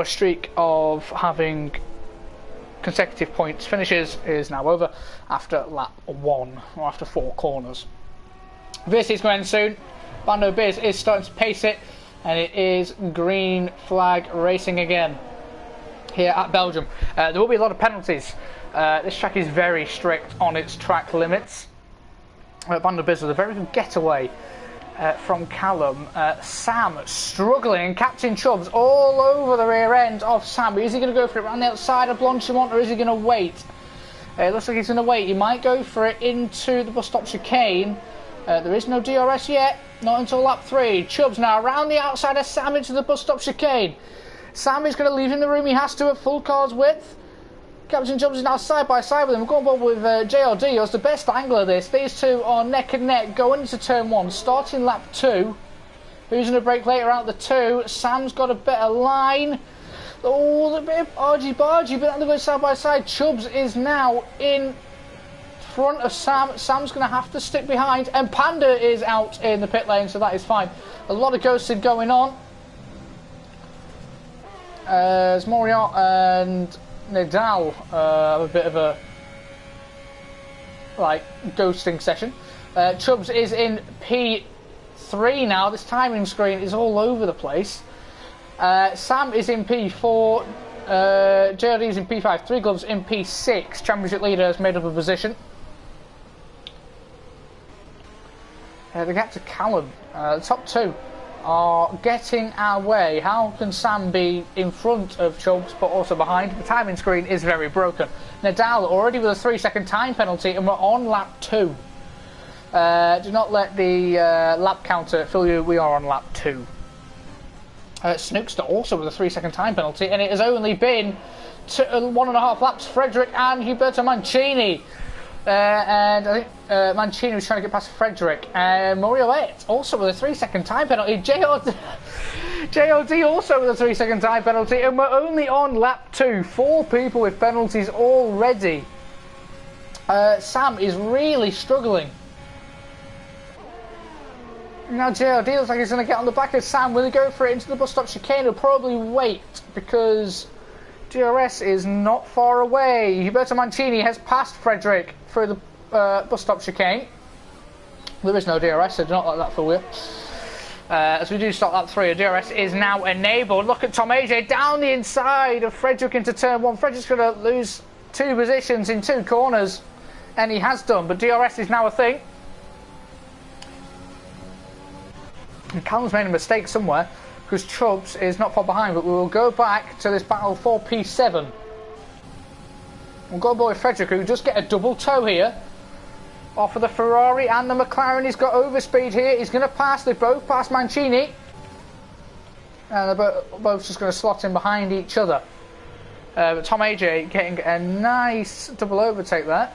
streak of having consecutive points finishes is now over after lap 1 or after 4 corners. This is going to end soon. Bando Biz is starting to pace it, and it is green flag racing again here at Belgium. There will be a lot of penalties. This track is very strict on its track limits. Bando Biz with a very good getaway from Callum. Sam struggling. Captain Chubbs all over the rear end of Sam. Is he going to go for it around the outside of Blanchimont, or is he going to wait? It looks like he's going to wait. He might go for it into the bus stop chicane. There is no DRS yet. Not until lap 3. Chubbs now around the outside of Sam into the bus stop chicane. Sam is going to leave him the room he has to at full car's width. Captain Chubbs is now side by side with him. We're going on with JRD as the best angle of this. These two are neck and neck going into turn 1, starting lap 2. Who's going to break later out the 2? Sam's got a better line. Oh, a bit of argy-bargy, but they're going side by side. Chubbs is now in front of Sam. Sam's going to have to stick behind, and Panda is out in the pit lane, so that is fine. A lot of ghosting going on. As Moriot and Nadal have a bit of a ghosting session. Chubbs is in P3 now. This timing screen is all over the place. Sam is in P4. JRD is in P5. 3 Gloves in P6. Championship leader has made up a position. The gap to Callum. The top 2 are getting our way. How can Sam be in front of Chubbs but also behind? The timing screen is very broken. Nadal already with a 3-second time penalty, and we're on lap 2. Do not let the lap counter fool you. We are on lap 2. Snookster also with a 3-second time penalty, and it has only been 1.5 laps. Frederick and Huberto Mancini. And I think Mancini was trying to get past Frederick. And Moriot also with a 3-second time penalty. JRD also with a 3-second time penalty. And we're only on lap 2. 4 people with penalties already. Sam is really struggling. Now JLD looks like he's going to get on the back of Sam. Will he go for it into the bus stop chicane? He'll probably wait because DRS is not far away. Huberto Mancini has passed Frederick through the bus stop chicane. There is no DRS, so do not let that fool you. As we do start lap 3, a DRS is now enabled. Look at Tom AJ down the inside of Frederick into turn 1. Frederick's going to lose 2 positions in 2 corners, and he has done, but DRS is now a thing. And Callum's made a mistake somewhere because Chubbs is not far behind, but we will go back to this battle for P7. We'll go boy Frederick, who just get a double toe here off of the Ferrari and the McLaren. He's got overspeed here. He's going to pass. They both pass Mancini, and they're both just going to slot in behind each other. But Tom AJ getting a nice double overtake there.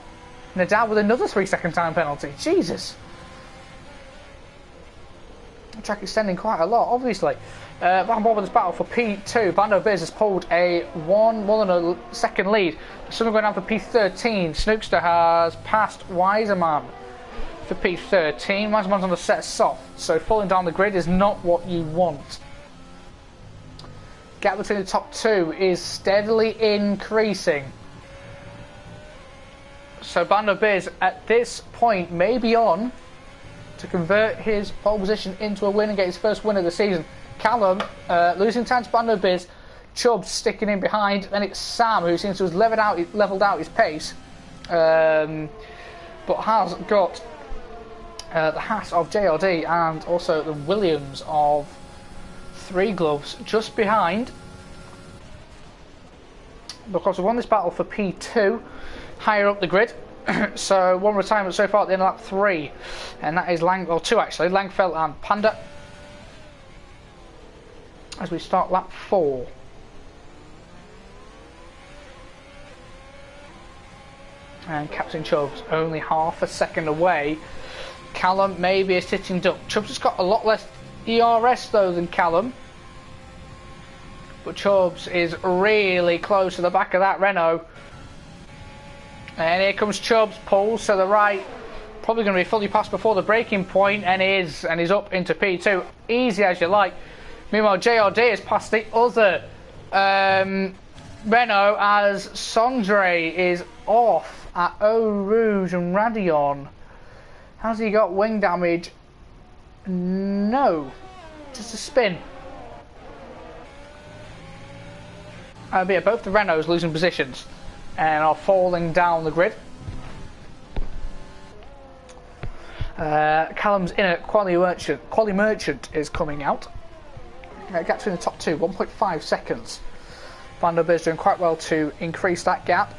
Nadal with another 3-second time penalty. Jesus. Track extending quite a lot, obviously. Back on board with this battle for P2. Bando Biz has pulled a more than a second lead. Someone going down for P13. Snookster has passed Wiserman for P13. Wiserman's on the set soft, so falling down the grid is not what you want. Gap between the top 2 is steadily increasing. So Bando Biz at this point may be on to convert his pole position into a win and get his first win of the season. Callum losing time to Bando Biz, Chubbs sticking in behind, then it's Sam who seems to have levelled out his pace, but has got the Haas of JLD and also the Williams of 3 Gloves just behind. Because we won this battle for P2, higher up the grid. So 1 retirement so far at the end of lap 3, and that is 2 actually, Langfeld and Panda. As we start lap 4. And Captain Chubbs only half a second away. Callum maybe a sitting duck. Chubbs has got a lot less ERS though than Callum, but Chubbs is really close to the back of that Renault. And here comes Chubbs, pulls to the right, probably going to be fully passed before the braking point, and he's up into P2, easy as you like. Meanwhile, JRD has passed the other Renault as Sondre is off at Eau Rouge and Radion. Has he got wing damage? No, just a spin. But yeah, both the Renaults losing positions and are falling down the grid. Callum's in at Quali Merchant is coming out. Gap between the top 2, 1.5 seconds. Bando Biz doing quite well to increase that gap.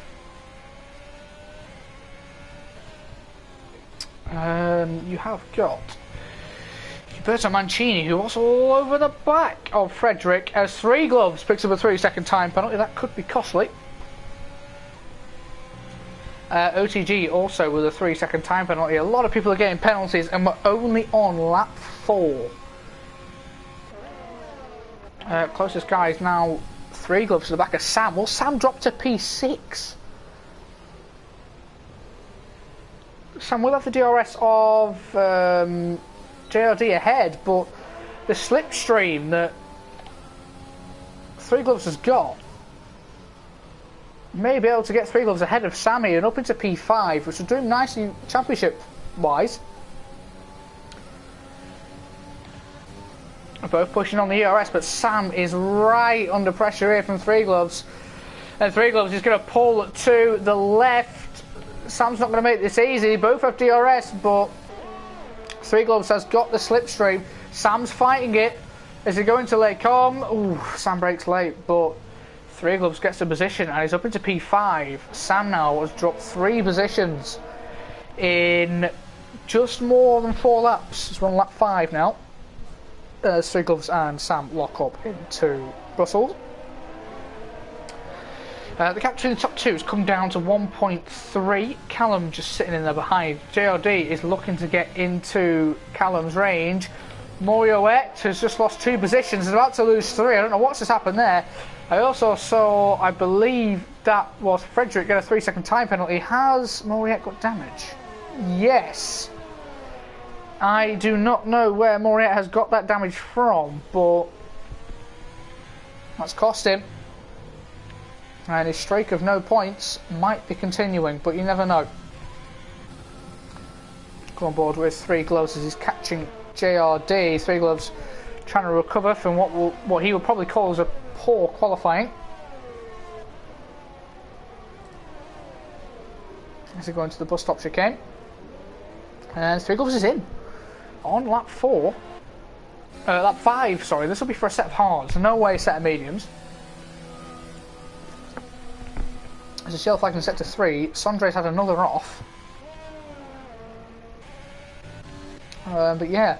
You have got Roberto Mancini, who was all over the back of Frederick as 3 Gloves picks up a 3-second time penalty. That could be costly. OTG also with a 3-second time penalty. A lot of people are getting penalties, and we're only on lap 4. Closest guy is now 3 Gloves to the back of Sam. Will Sam drop to P6? Sam will have the DRS of JRD ahead, but the slipstream that 3 Gloves has got may be able to get 3 Gloves ahead of Sammy and up into P5, which will do him nicely championship-wise. Both pushing on the ERS, but Sam is right under pressure here from 3 Gloves. And 3 Gloves is going to pull to the left. Sam's not going to make this easy. Both have DRS, but 3 Gloves has got the slipstream. Sam's fighting it as they go into Lake Com. Ooh, Sam breaks late, but 3 Gloves gets the position and he's up into P5. Sam now has dropped 3 positions in just more than 4 laps. It's on lap 5 now. 3 Gloves and Sam lock up into Brussels. The gap between the top 2 has come down to 1.3. Callum just sitting in there behind. JRD is looking to get into Callum's range. Morio X has just lost 2 positions. He's about to lose 3. I don't know what's just happened there. I also saw, I believe that was Frederick get a 3-second time penalty. Has Morio X got damage? Yes. I do not know where Moriet has got that damage from, but that's cost him. And his streak of no points might be continuing, but you never know. Go on board with 3 gloves as he's catching JRD. 3 gloves trying to recover from what he would probably call as a poor qualifying. As he going to the bus stop chicane. And 3 gloves is in. On lap 4. Lap 5, sorry. This will be for a set of hards. No way set of mediums. As a shell flag in sector 3, Sondre's had another off. But yeah,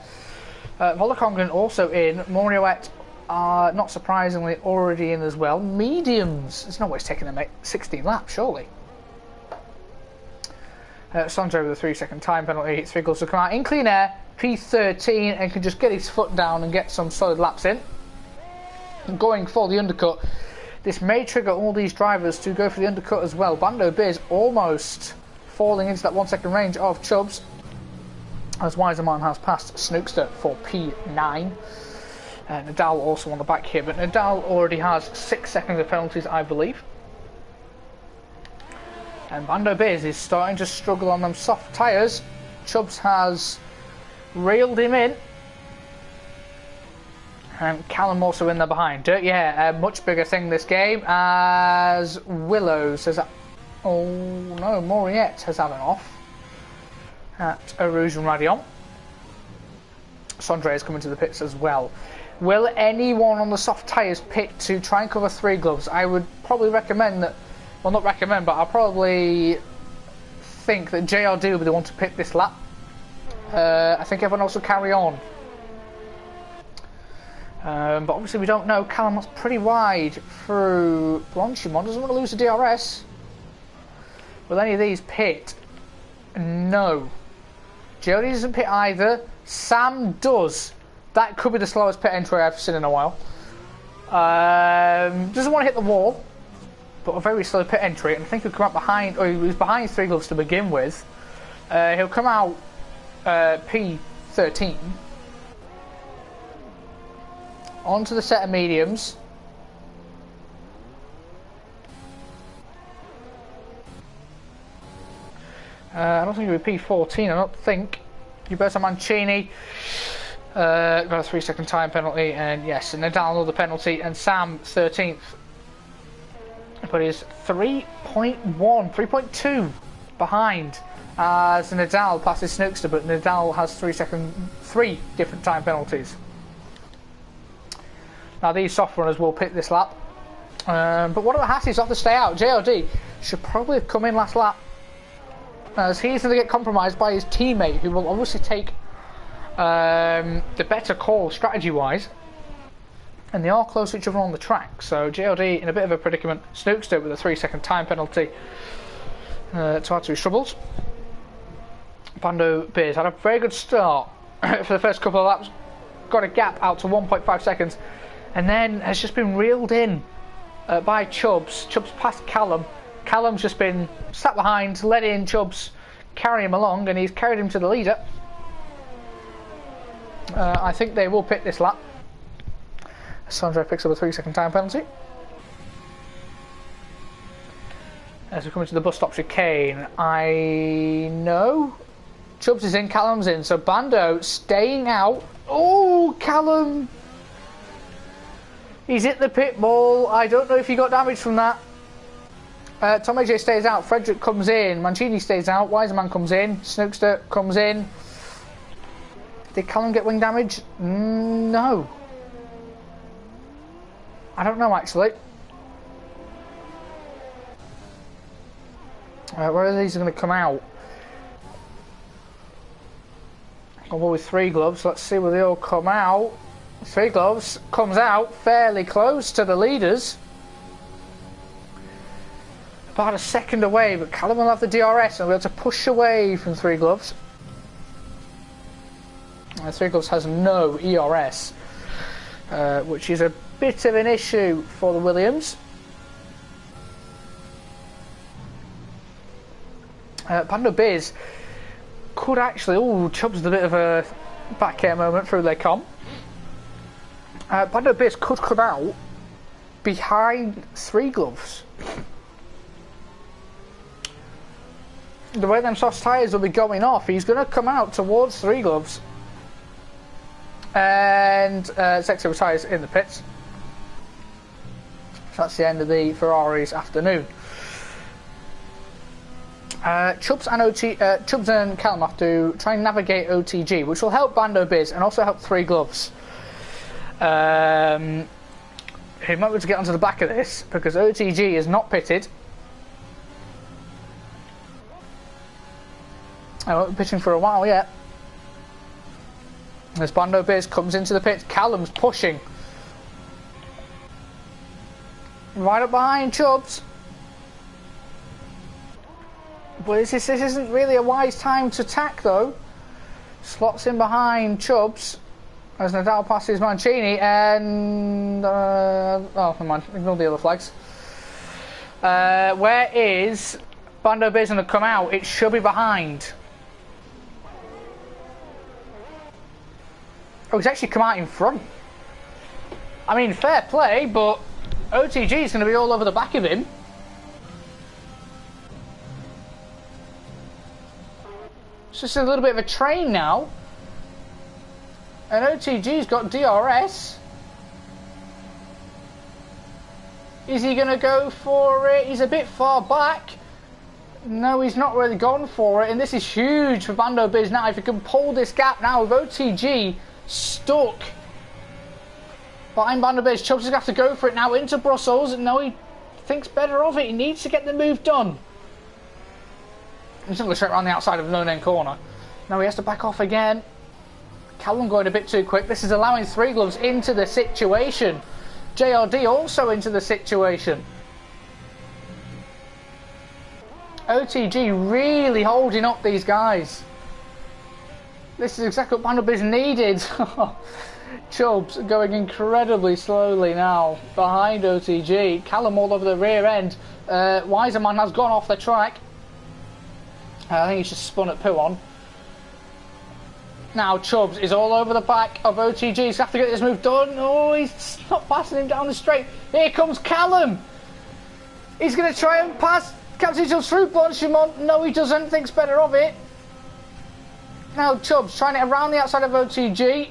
Volokongen also in. Moriet are not surprisingly already in as well. Mediums. There's no way it's taking them 16 laps, surely. Sondre with a 3-second time penalty. 3 gloves to come out in clean air. P13 and can just get his foot down and get some solid laps in. And going for the undercut. This may trigger all these drivers to go for the undercut as well. Bando Biz almost falling into that 1-second range of Chubbs. As Wiseman has passed Snookster for P9. Nadal also on the back here, but Nadal already has 6 seconds of penalties, I believe. And Bando Biz is starting to struggle on them soft tyres. Chubbs has reeled him in. And Callum also in there behind. Yeah, a much bigger thing this game as Willows has... Oh no, Moriet has had an off at Rouge and Radion. Sondre is coming to the pits as well. Will anyone on the soft tyres pit to try and cover 3 gloves? I would probably recommend that... Well, not recommend, but I'll probably think that JRD will be the one to pit this lap. I think everyone else will carry on. But obviously we don't know. Callum was pretty wide through Blanchimont. Doesn't want to lose the DRS. Will any of these pit? No. Jody doesn't pit either. Sam does. That could be the slowest pit entry I've seen in a while. Doesn't want to hit the wall, but a very slow pit entry. And I think he'll come out behind, or he was behind 3 gloves to begin with. He'll come out P13. Onto the set of mediums. I don't think it'll be P14, I don't think. Roberto Mancini got a 3-second time penalty, and yes, and Nadal another penalty, and Sam 13th. But he's 3.2 behind as Nadal passes Snookster, but Nadal has 3 different time penalties. Now these soft runners will pit this lap. But one of the Hasses have to stay out. JLD should probably have come in last lap, as he's going to get compromised by his teammate, who will obviously take the better call strategy-wise. And they are close to each other on the track. So JLD in a bit of a predicament. Snookster with a 3-second time penalty to add to his troubles. Bando Beers had a very good start for the first couple of laps. Got a gap out to 1.5 seconds. And then has just been reeled in by Chubbs. Chubbs past Callum. Callum's just been sat behind, let in Chubbs, carry him along, and he's carried him to the leader. I think they will pit this lap. Sondre picks up a 3-second time penalty. As we come into the bus stop chicane, I know Chubbs is in, Callum's in, so Bando staying out. Oh, Callum! He's hit the pit ball. I don't know if he got damage from that. Tom AJ stays out, Frederick comes in, Mancini stays out, Wiseman comes in, Snookster comes in. Did Callum get wing damage? No. I don't know actually. Where are these going to come out? I'll go with 3 gloves, let's see where they all come out. 3 gloves comes out fairly close to the leaders. About a second away, but Callum will have the DRS and will be able to push away from 3 gloves. 3 gloves has no ERS, which is a bit of an issue for the Williams. Bando Biz could actually... Oh, Chubb's a bit of a back air moment through their comp. Bando Biz could come out behind Three Gloves. The way them soft tyres will be going off, he's going to come out towards Three Gloves. And Zexo retires in the pits. So that's the end of the Ferrari's afternoon. Chubbs and Callum have to try and navigate OTG, which will help Bando Biz and also help Three Gloves. He might be able to get onto the back of this because OTG is not pitted. I won't be pitching for a while yet. As Bando Biz comes into the pits, Callum's pushing. Right up behind Chubbs. But this isn't really a wise time to attack though. Slots in behind Chubbs as Nadal passes Mancini and... oh, never mind, ignore the other flags. Where is Bando Biz going to come out? It should be behind. Oh, he's actually come out in front. I mean, fair play, but OTG is going to be all over the back of him. It's just a little bit of a train now. And OTG's got DRS. Is he going to go for it? He's a bit far back. No, he's not really gone for it. And this is huge for Bando Biz now. If he can pull this gap now with OTG stuck behind Bando Biz, Chubbs is going to have to go for it now into Brussels. No, he thinks better of it. He needs to get the move done. He's going to go straight around the outside of the no-name corner. Now he has to back off again. Callum going a bit too quick. This is allowing Three Gloves into the situation. JRD also into the situation. OTG really holding up these guys. This is exactly what Bando Biz needed. Chubbs going incredibly slowly now behind OTG. Callum all over the rear end. Wiserman has gone off the track. I think he's just spun at Puon. Now Chubbs is all over the back of OTG. He's going to have to get this move done. Oh, he's not passing him down the straight. Here comes Callum. He's going to try and pass Captain Chubbs through Blanchimont. No, he doesn't. Thinks better of it. Now Chubbs trying it around the outside of OTG.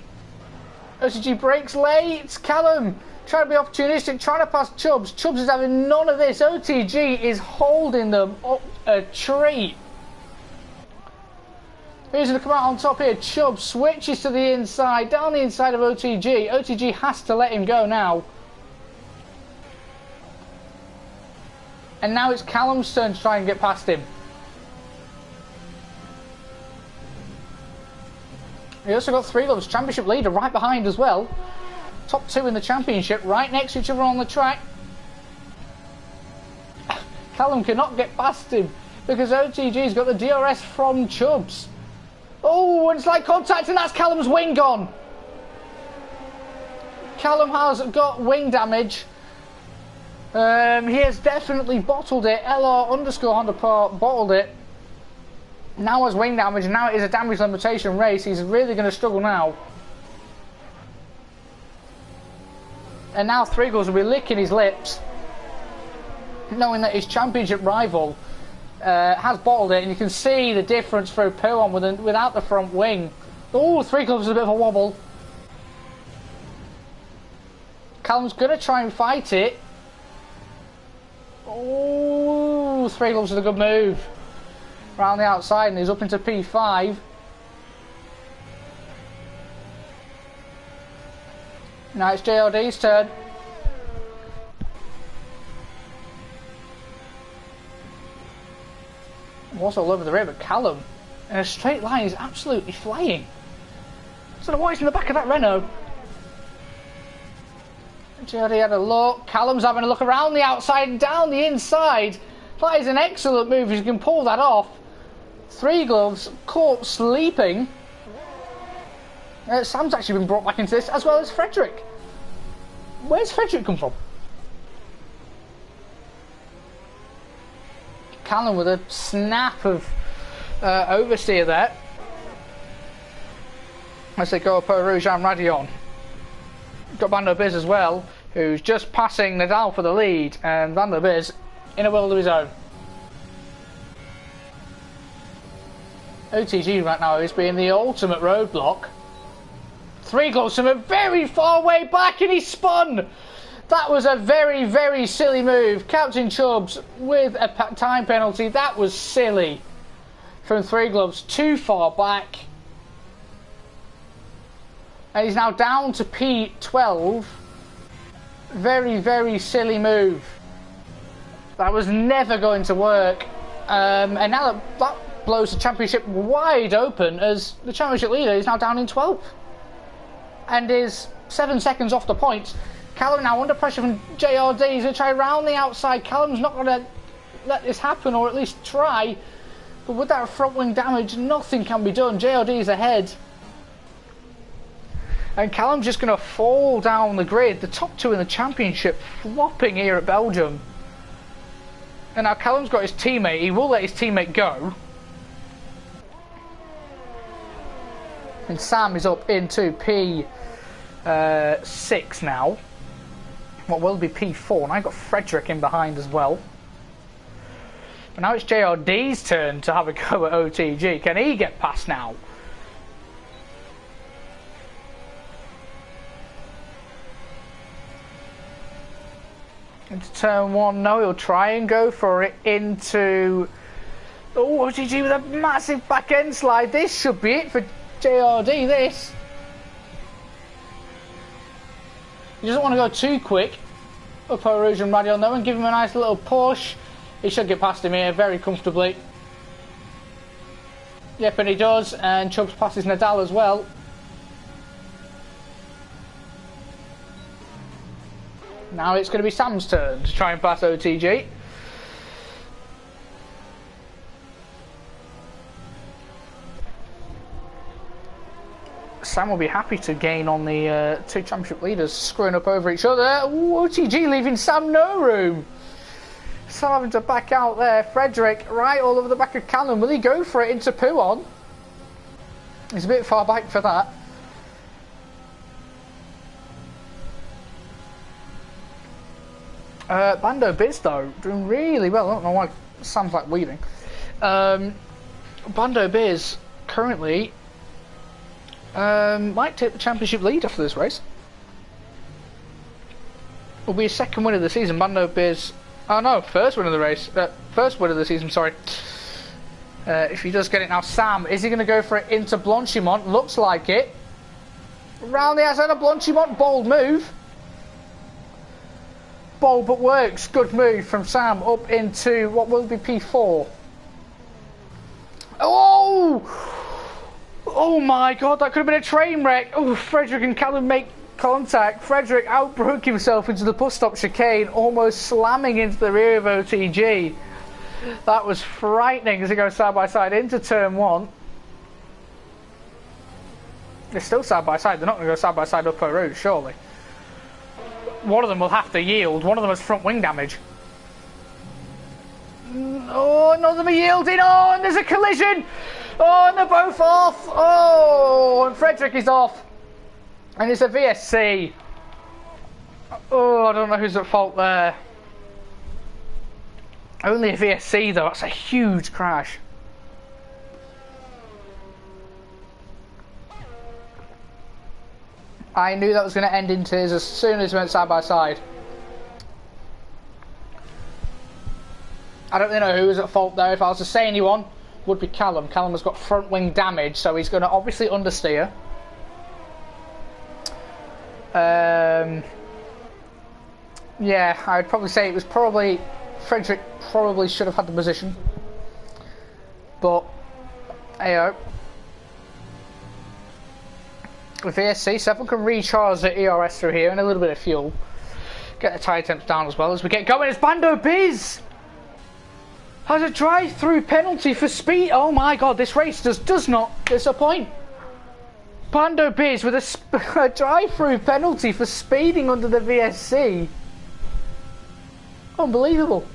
OTG breaks late. Callum trying to be opportunistic, trying to pass Chubbs. Chubbs is having none of this. OTG is holding them up a tree. Who's going to come out on top here? Chubbs switches to the inside, down the inside of OTG. OTG has to let him go now. And now it's Callum's turn to try and get past him. He also got Three Gloves championship leader right behind as well. Top two in the championship, right next to each other on the track. Callum cannot get past him because OTG's got the DRS from Chubbs. Oh, and it's like contact, and that's Callum's wing gone. Callum has got wing damage. He has definitely bottled it. LR_Honda Part bottled it. Now has wing damage, and now it is a damage limitation race. He's really going to struggle now. And now Three Gloves will be licking his lips, knowing that his championship rival has bottled it, and you can see the difference through Puon without the front wing. Oh, Three Gloves is a bit of a wobble. Callum's going to try and fight it. Oh, Three Gloves is a good move. Around the outside, and he's up into P5. Now it's JLD's turn. Was all over the rear, but Callum in a straight line is absolutely flying. I don't know what is in the back of that Renault. JLD had a look. Callum's having a look around the outside and down the inside. That is an excellent move if you can pull that off. Three Gloves caught sleeping. Sam's actually been brought back into this, as well as Frederick. Where's Frederick come from? Callum with a snap of oversteer there. as they go up over Rouge and Radion. Got Bando Biz as well, who's just passing Nadal for the lead, and Bando Biz in a world of his own. OTG right now is being the ultimate roadblock. 3 gloves from a very far way back, and he spun! That was a very, very silly move. Captain Chubbs with a time penalty. That was silly. From 3 gloves too far back. And he's now down to P12. Very, very silly move. That was never going to work. And now that blows the championship wide open, as the championship leader is now down in 12th. And is 7 seconds off the points. Callum now under pressure from JRD. He's going to try round the outside. Callum's not going to let this happen, or at least try. But with that front wing damage, nothing can be done. JRD's ahead. And Callum's just going to fall down the grid. The top 2 in the championship flopping here at Belgium. And now Callum's got his teammate. He will let his teammate go. And Sam is up into P6 now. What will be P4, and I've got Frederick in behind as well. But now it's JRD's turn to have a go at OTG. Can he get past now? Into turn 1, no, he'll try and go for it into... Oh, OTG with a massive back end slide. This should be it for JRD, this. He doesn't want to go too quick up over Rouge and Radion though, and give him a nice little push. He should get past him here very comfortably. Yep, and he does, and Chubbs passes Nadal as well. Now it's going to be Sam's turn to try and pass OTG. Sam will be happy to gain on the 2 championship leaders, screwing up over each other. Ooh, OTG leaving Sam no room. Sam having to back out there. Frederick right all over the back of Callum. Will he go for it into Puon? He's a bit far back for that. Bando Biz though, doing really well. I don't know why Sam's like weaving. Bando Biz currently might take the championship lead after this race. Will be his 2nd win of the season. Bando Biz, oh no, 1st win of the race. 1st win of the season, sorry. If he does get it now, Sam, is he going to go for it into Blanchimont? Looks like it. Round the outside of Blanchimont, bold move. Bold but works, good move from Sam up into what will be P4. Oh! Oh my god, that could have been a train wreck. Oh, Frederick and Callum make contact. Frederick outbroke himself into the bus stop chicane, almost slamming into the rear of OTG. That was frightening as they go side by side into turn 1. They're still side by side, they're not going to go side by side up a road, surely. One of them will have to yield, one of them has front wing damage. Oh, none of them are yielding. Oh, and there's a collision. Oh, and they're both off. Oh, and Frederick is off. And it's a VSC. Oh, I don't know who's at fault there. Only a VSC though, that's a huge crash. I knew that was going to end in tears as soon as we went side by side. I don't really know who was at fault there. If I was to say anyone, would be Callum. Callum has got front wing damage, so he's going to obviously understeer. Yeah, I'd probably say it was probably Frederick probably should have had the position, but ayo. With VSC, Seven can recharge the ERS through here and a little bit of fuel. Get the tyre temps down as well as we get going. It's Bando Biz! Has a drive-through penalty for speed. Oh my god, this race does not disappoint. Bando Biz with a drive-through penalty for speeding under the VSC. Unbelievable.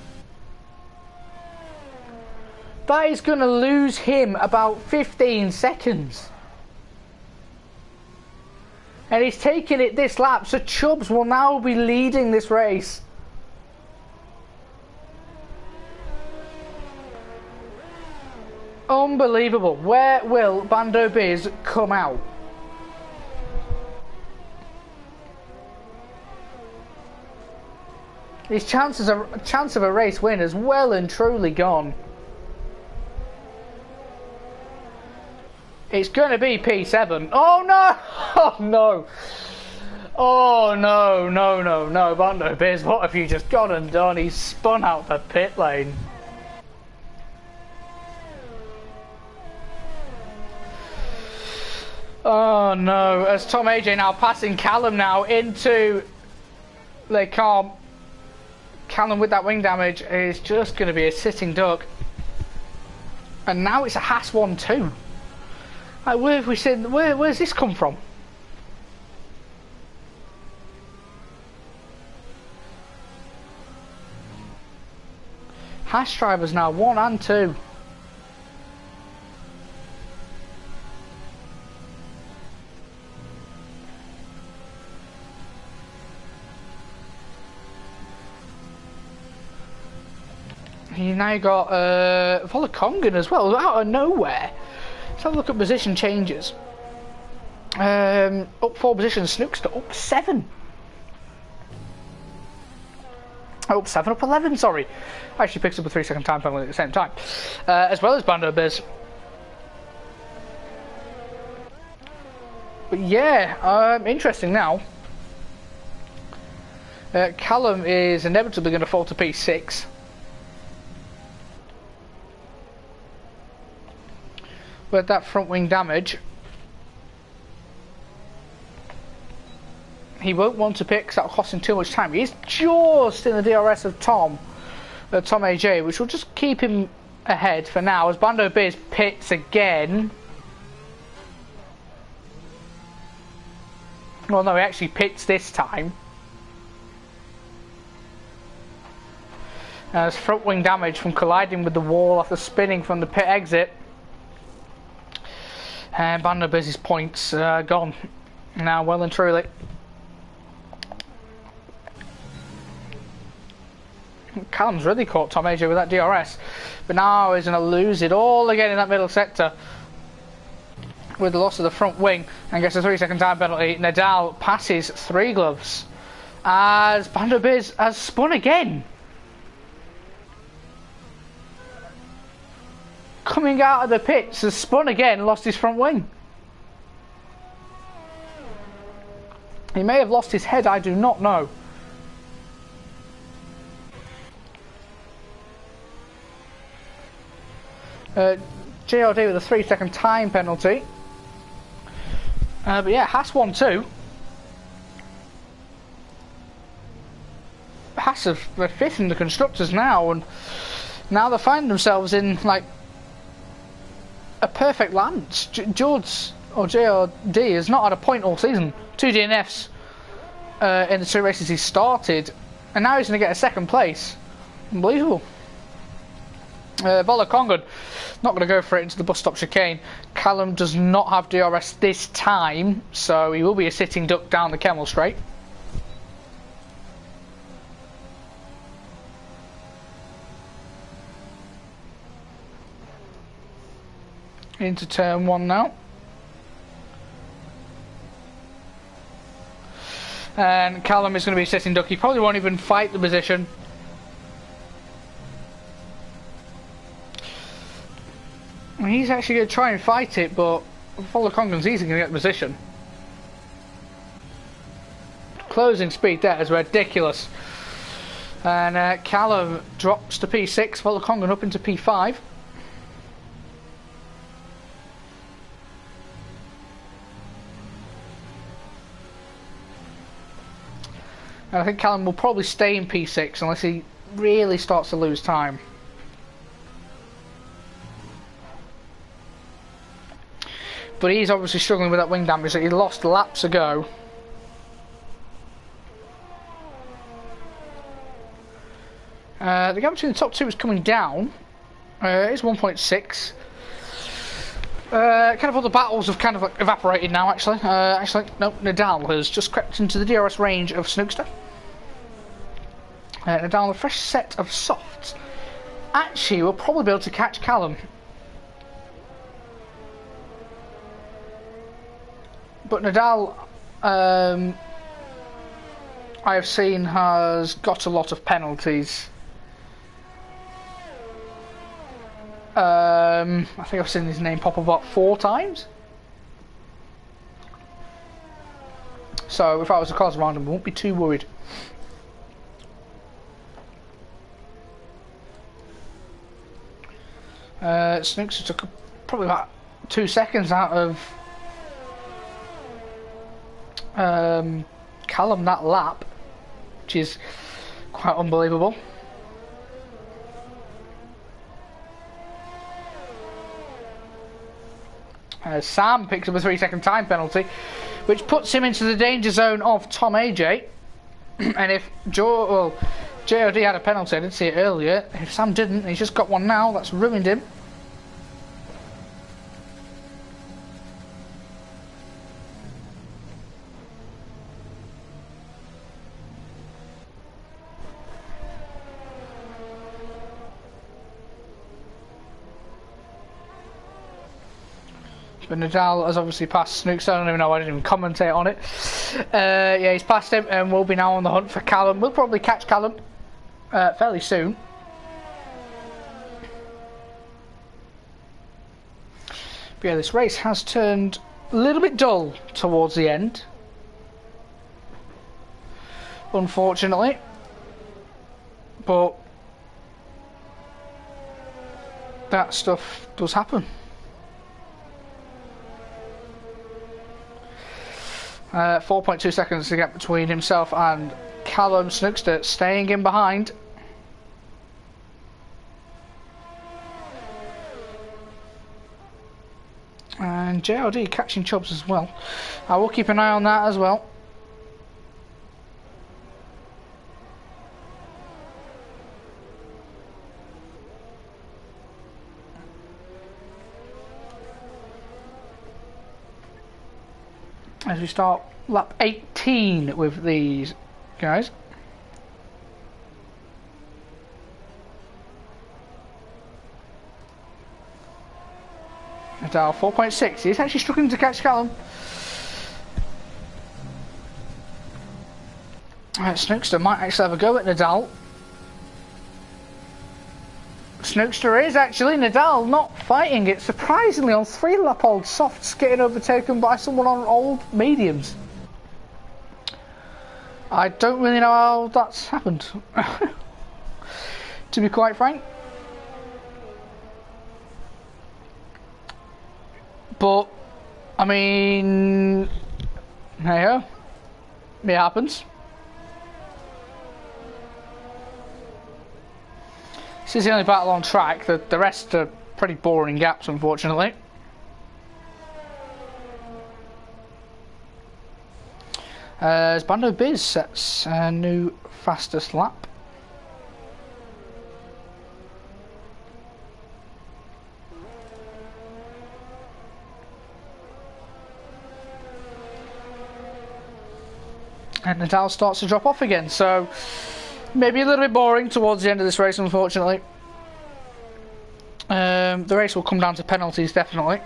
That is going to lose him about 15 seconds. And he's taking it this lap, so Chubbs will now be leading this race. Unbelievable. Where will Bando Biz come out? His chance of a race win is well and truly gone. It's going to be P7. Oh no! Oh no! Oh no, no, no, no. Bando Biz, what have you just gone and done? He's spun out the pit lane. Oh no, as Tom AJ now passing Callum now into Les Carmes. Callum with that wing damage is just going to be a sitting duck. And now it's a Haas 1-2. Like, where have we seen, where's this come from? Haas drivers now 1 and 2. You now got Volakongan as well, out of nowhere. Let's have a look at position changes. Up 4 positions, Snookster up 7. Up 7, up 11, sorry. Actually picks up a 3-second time penalty at the same time. As well as Bando Biz. But yeah, interesting now. Callum is inevitably going to fall to P6. With that front wing damage, he won't want to pick because that'll cost him too much time. He's just in the DRS of Tom AJ, which will just keep him ahead for now as Bando Biz pits again. Well, no, he actually pits this time. As front wing damage from colliding with the wall after spinning from the pit exit. And Bando Biz's points gone now, well and truly. Callum's really caught Tom AJ with that DRS, but now he's going to lose it all again in that middle sector with the loss of the front wing and gets a 3-second time penalty. Nadal passes 3 gloves as Bando Biz has spun again. Coming out of the pits, has spun again, lost his front wing. He may have lost his head, I do not know. JRD with a 3-second time penalty. But yeah, Haas 1-2. Haas are 5th in the constructors now, and now they find themselves in like a perfect land. George or JRD has not had a point all season. 2 DNFs in the 2 races he started, and now he's going to get a 2nd place. Unbelievable. Volakongan not going to go for it into the bus stop chicane. Callum does not have DRS this time, so he will be a sitting duck down the Kemmel straight. Into turn 1 now. And Callum is going to be a sitting duck. He probably won't even fight the position. He's actually going to try and fight it, but Volakongan's easily going to get the position. Closing speed there is ridiculous. And Callum drops to P6, Volakongan up into P5. And I think Callum will probably stay in P6 unless he really starts to lose time. But he's obviously struggling with that wing damage that he lost laps ago. The gap between the top 2 is coming down. It's 1.6. Kind of all the battles have kind of like evaporated now. Actually, no. Nadal has just crept into the DRS range of Snookster. Nadal, a fresh set of softs. Actually, we'll probably be able to catch Callum. But Nadal, I have seen, has got a lot of penalties. I think I've seen his name pop up about 4 times. So if I was to cause around him, I won't be too worried. Snooks took probably about 2 seconds out of Callum that lap, which is quite unbelievable. Sam picks up a 3-second time penalty, which puts him into the danger zone of Tom AJ. And if JOD had a penalty, I didn't see it earlier. If Sam didn't, he's just got one now. That's ruined him. But Nadal has obviously passed Snooks. I don't even know, I didn't even commentate on it. Yeah, he's passed him and we'll be now on the hunt for Callum. We'll probably catch Callum fairly soon. But yeah, this race has turned a little bit dull towards the end, unfortunately. But that stuff does happen. 4.2 seconds to get between himself and Callum. Snookster staying in behind. And JLD catching Chubbs as well. I will keep an eye on that as well. As we start lap 18 with these guys. Nadal 4.6. He's actually struggling to catch Callum. Snookster might actually have a go at Nadal. Snookster is actually. Nadal not fighting it, surprisingly, on 3-lap-old softs, getting overtaken by someone on old mediums. I don't really know how that's happened, to be quite frank. But, I mean, hey-ho, it happens. This is the only battle on track. The rest are pretty boring gaps, unfortunately. As Bando Biz sets a new fastest lap. And Nadal starts to drop off again, so maybe a little bit boring towards the end of this race, unfortunately. The race will come down to penalties, definitely.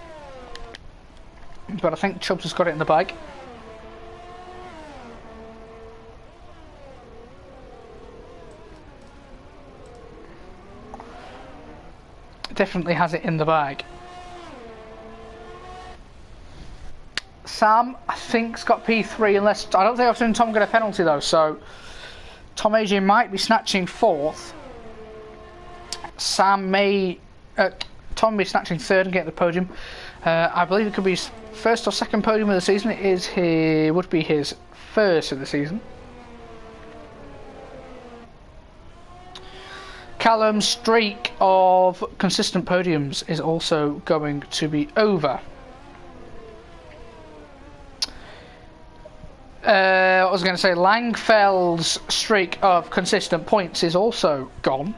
But I think Chubbs has got it in the bag. Definitely has it in the bag. Sam, I think, has got P3, unless I don't think I've seen Tom get a penalty though, so Tom AJ might be snatching 4th. Sam may, Tom may be snatching 3rd and getting the podium. I believe it could be his 1st or 2nd podium of the season. It is would be his 1st of the season. Callum's streak of consistent podiums is also going to be over. I was going to say Langfeld's streak of consistent points is also gone.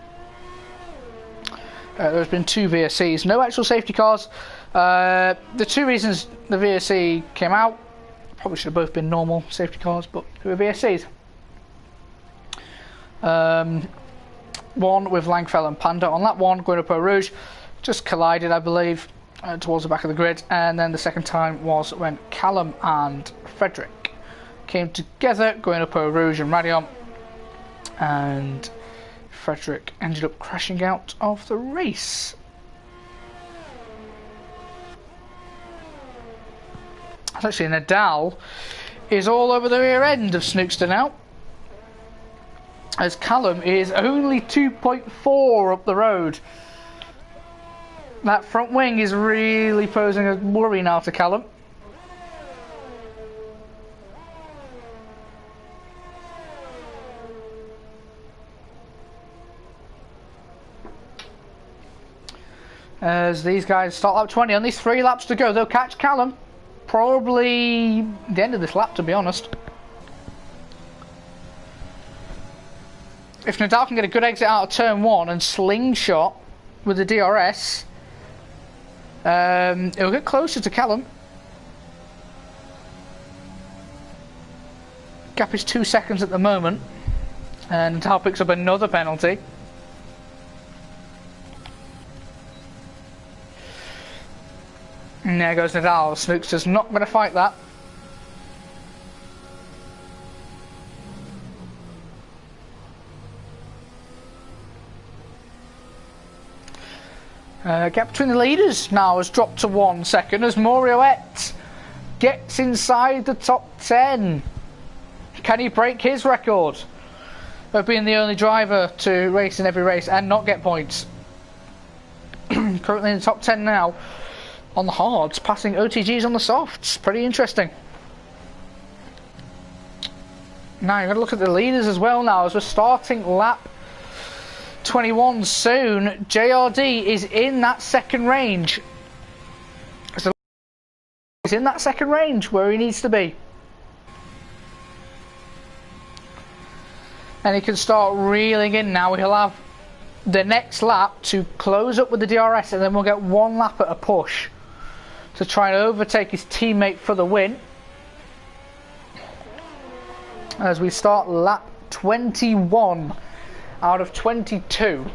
There's been 2 VSCs, no actual safety cars. The 2 reasons the VSC came out probably should have both been normal safety cars, but they were VSCs. One with Langfell and Panda. On that one, going up Eau Rouge, just collided, I believe, towards the back of the grid. And then the second time was when Callum and Frederick came together, going up Eau Rouge and Radion. And Frederick ended up crashing out of the race. Actually, Nadal is all over the rear end of Snookster now, as Callum is only 2.4 up the road. That front wing is really posing a worry now to Callum. As these guys start lap 20, only 3 laps to go. They'll catch Callum probably the end of this lap, to be honest. If Nadal can get a good exit out of turn 1 and slingshot with the DRS, it'll get closer to Callum. Gap is 2 seconds at the moment, and Nadal picks up another penalty. And there goes Nadal. Snookster's not going to fight that. Gap between the leaders now has dropped to 1 second as Morioette gets inside the top 10. Can he break his record of being the only driver to race in every race and not get points? Currently in the top 10 now on the hards, passing OTGs on the softs. Pretty interesting. Now you're going to look at the leaders as well now as we're starting lap 21 soon. JRD is in that second range. So he's in that second range where he needs to be. And he can start reeling in now. He'll have the next lap to close up with the DRS, and then we'll get 1 lap at a push to try and overtake his teammate for the win. As we start lap 21 out of 22.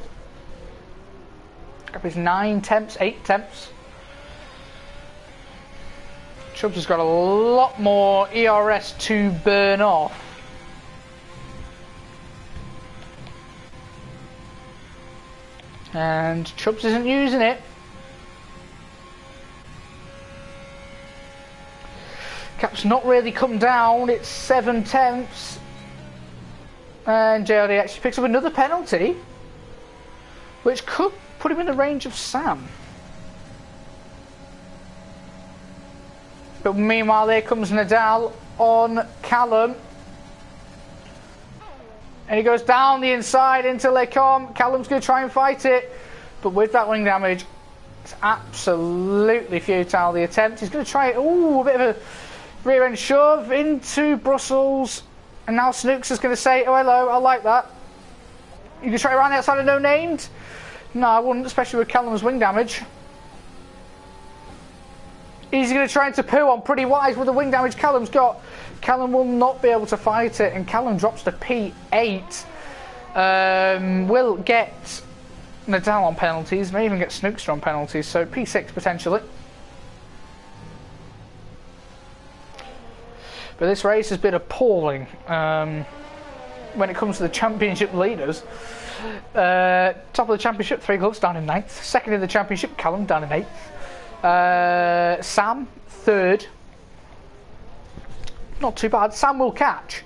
Gap is 9 tenths, 8 tenths. Chubbs has got a lot more ERS to burn off. And Chubbs isn't using it. Cap's not really come down, it's 7 tenths. And JRD actually picks up another penalty, which could put him in the range of Sam. But meanwhile, there comes Nadal on Callum. And he goes down the inside into Lecombe. Callum's going to try and fight it, but with that wing damage, it's absolutely futile, the attempt. He's going to try it. Ooh, a bit of a rear end shove into Brussels, and now Snooks is going to say, oh hello, I like that. You can try around the outside of no named? No, I wouldn't, especially with Callum's wing damage. He's going to try to poo on pretty wise with the wing damage Callum's got. Callum will not be able to fight it, and Callum drops to P8. Will get Nadal on penalties, may even get Snookster on penalties, so P6 potentially. But this race has been appalling when it comes to the championship leaders. Top of the championship, 3 clubs down in 9th. Second in the championship, Callum down in 8th. Sam, 3rd. Not too bad. Sam will catch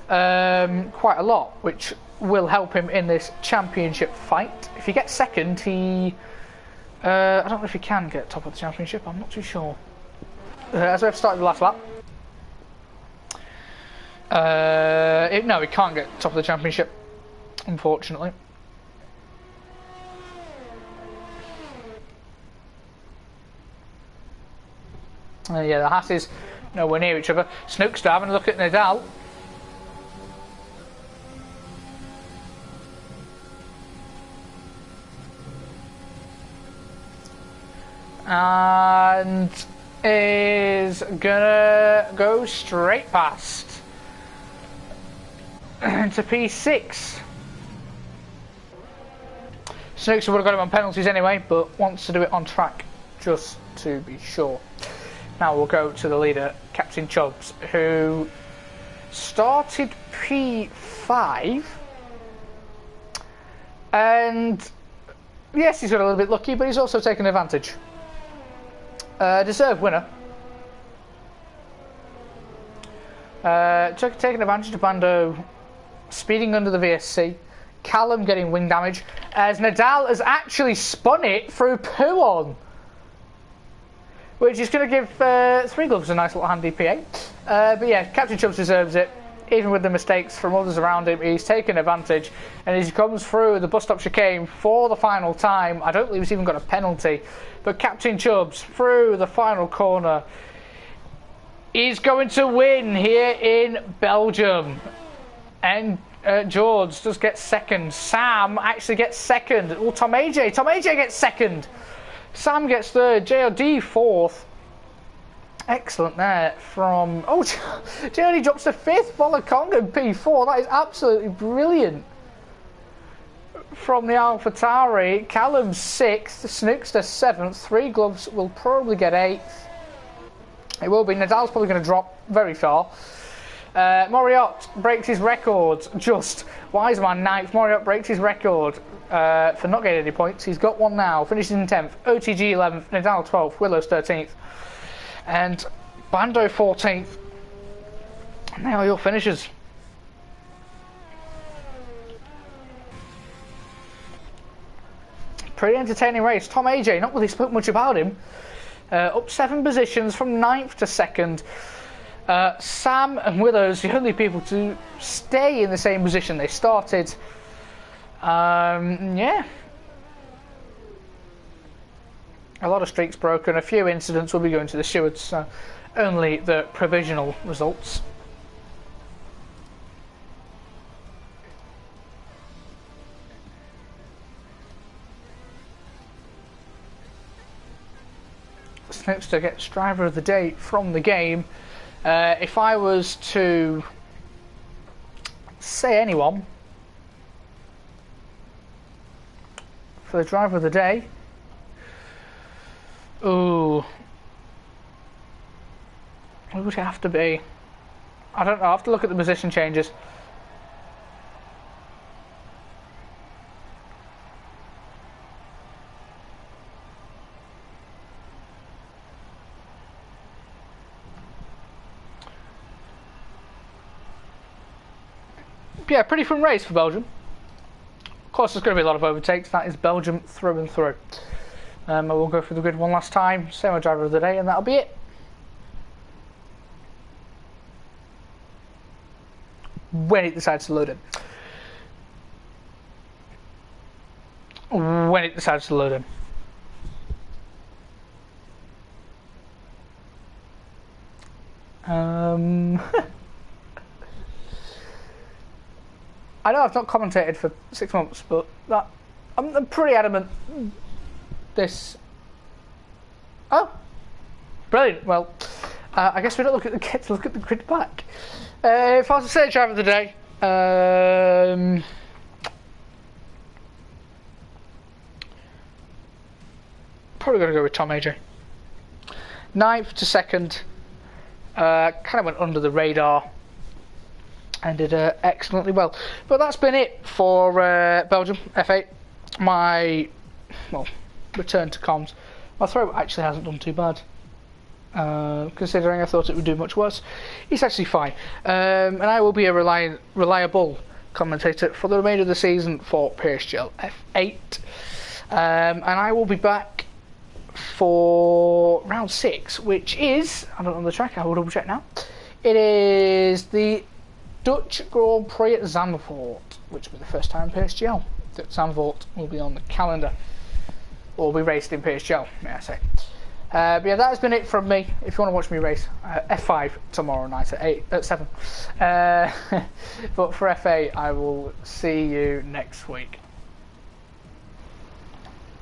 quite a lot, which will help him in this championship fight. If he gets 2nd, he... I don't know if he can get top of the championship, I'm not too sure. As we have started the last lap. No, he can't get top of the championship, unfortunately. Yeah, the Hasses nowhere near each other. Snookster having a look at Nadal. and is gonna go straight past into P6. Snooks would have got him on penalties anyway, but wants to do it on track just to be sure. Now we'll go to the leader, Captain Chubbs, who started P5, and yes, he's got a little bit lucky, but he's also taken advantage. Deserved winner. Taking advantage of Bando speeding under the VSC. Callum getting wing damage as Nadal has actually spun it through Puon, which is going to give 3 gloves a nice little handy PA. But yeah, Captain Chubbs deserves it. Even with the mistakes from others around him, he's taken advantage, and as he comes through the bus stop chicane for the final time, I don't believe he's even got a penalty, but Captain Chubbs through the final corner is going to win here in Belgium. And George does get second. Sam actually gets second. Oh, Tom AJ gets second. Sam gets third. JRD fourth. Excellent there from... Oh, JRD drops to fifth. Volakong P4. That is absolutely brilliant. From the AlphaTauri. Callum sixth. Snookster seventh. 3 gloves will probably get eighth. It will be. Nadal's probably going to drop very far. Moriot breaks his record. Just Wiseman ninth. Moriot breaks his record for not getting any points. He's got one now. Finishes in 10th. OTG 11th. Nadal 12th. Willows 13th. And Bando 14th. And they are your finishers. Pretty entertaining race. Tom AJ, not really spoke much about him. Up 7 positions from 9th to 2nd. Sam and Willows, the only people to stay in the same position they started. Yeah. A lot of streaks broken, a few incidents will be going to the stewards, so only the provisional results. Snipster gets driver of the day from the game. If I was to say anyone for the driver of the day, ooh, who would it have to be? I don't know, I have to look at the position changes. Yeah, pretty fun race for Belgium. Of course, there's going to be a lot of overtakes. That is Belgium through and through. I will go through the grid one last time. Say my driver of the day, and that'll be it. When it decides to load in. When it decides to load in. I know I've not commentated for 6 months, but that I'm pretty adamant. This. Oh, brilliant. Well, I guess we don't get to look at the grid back. If I was to say driver of the day, probably going to go with Tom AJ. 9th to 2nd, kind of went under the radar. And did excellently well. But that's been it for Belgium F8. My return to comms. My throat actually hasn't done too bad, considering I thought it would do much worse. It's actually fine, and I will be a reliable commentator for the remainder of the season for PSGL F8, and I will be back for round 6, which is, I don't know the track. I will double check now. It is the Dutch Grand Prix at Zandvoort, which will be the first time in PSGL that Zandvoort will be on the calendar, or be raced in PSGL, may I say. But yeah, that has been it from me. If you want to watch me race, F5 tomorrow night at 7. But for F8, I will see you next week.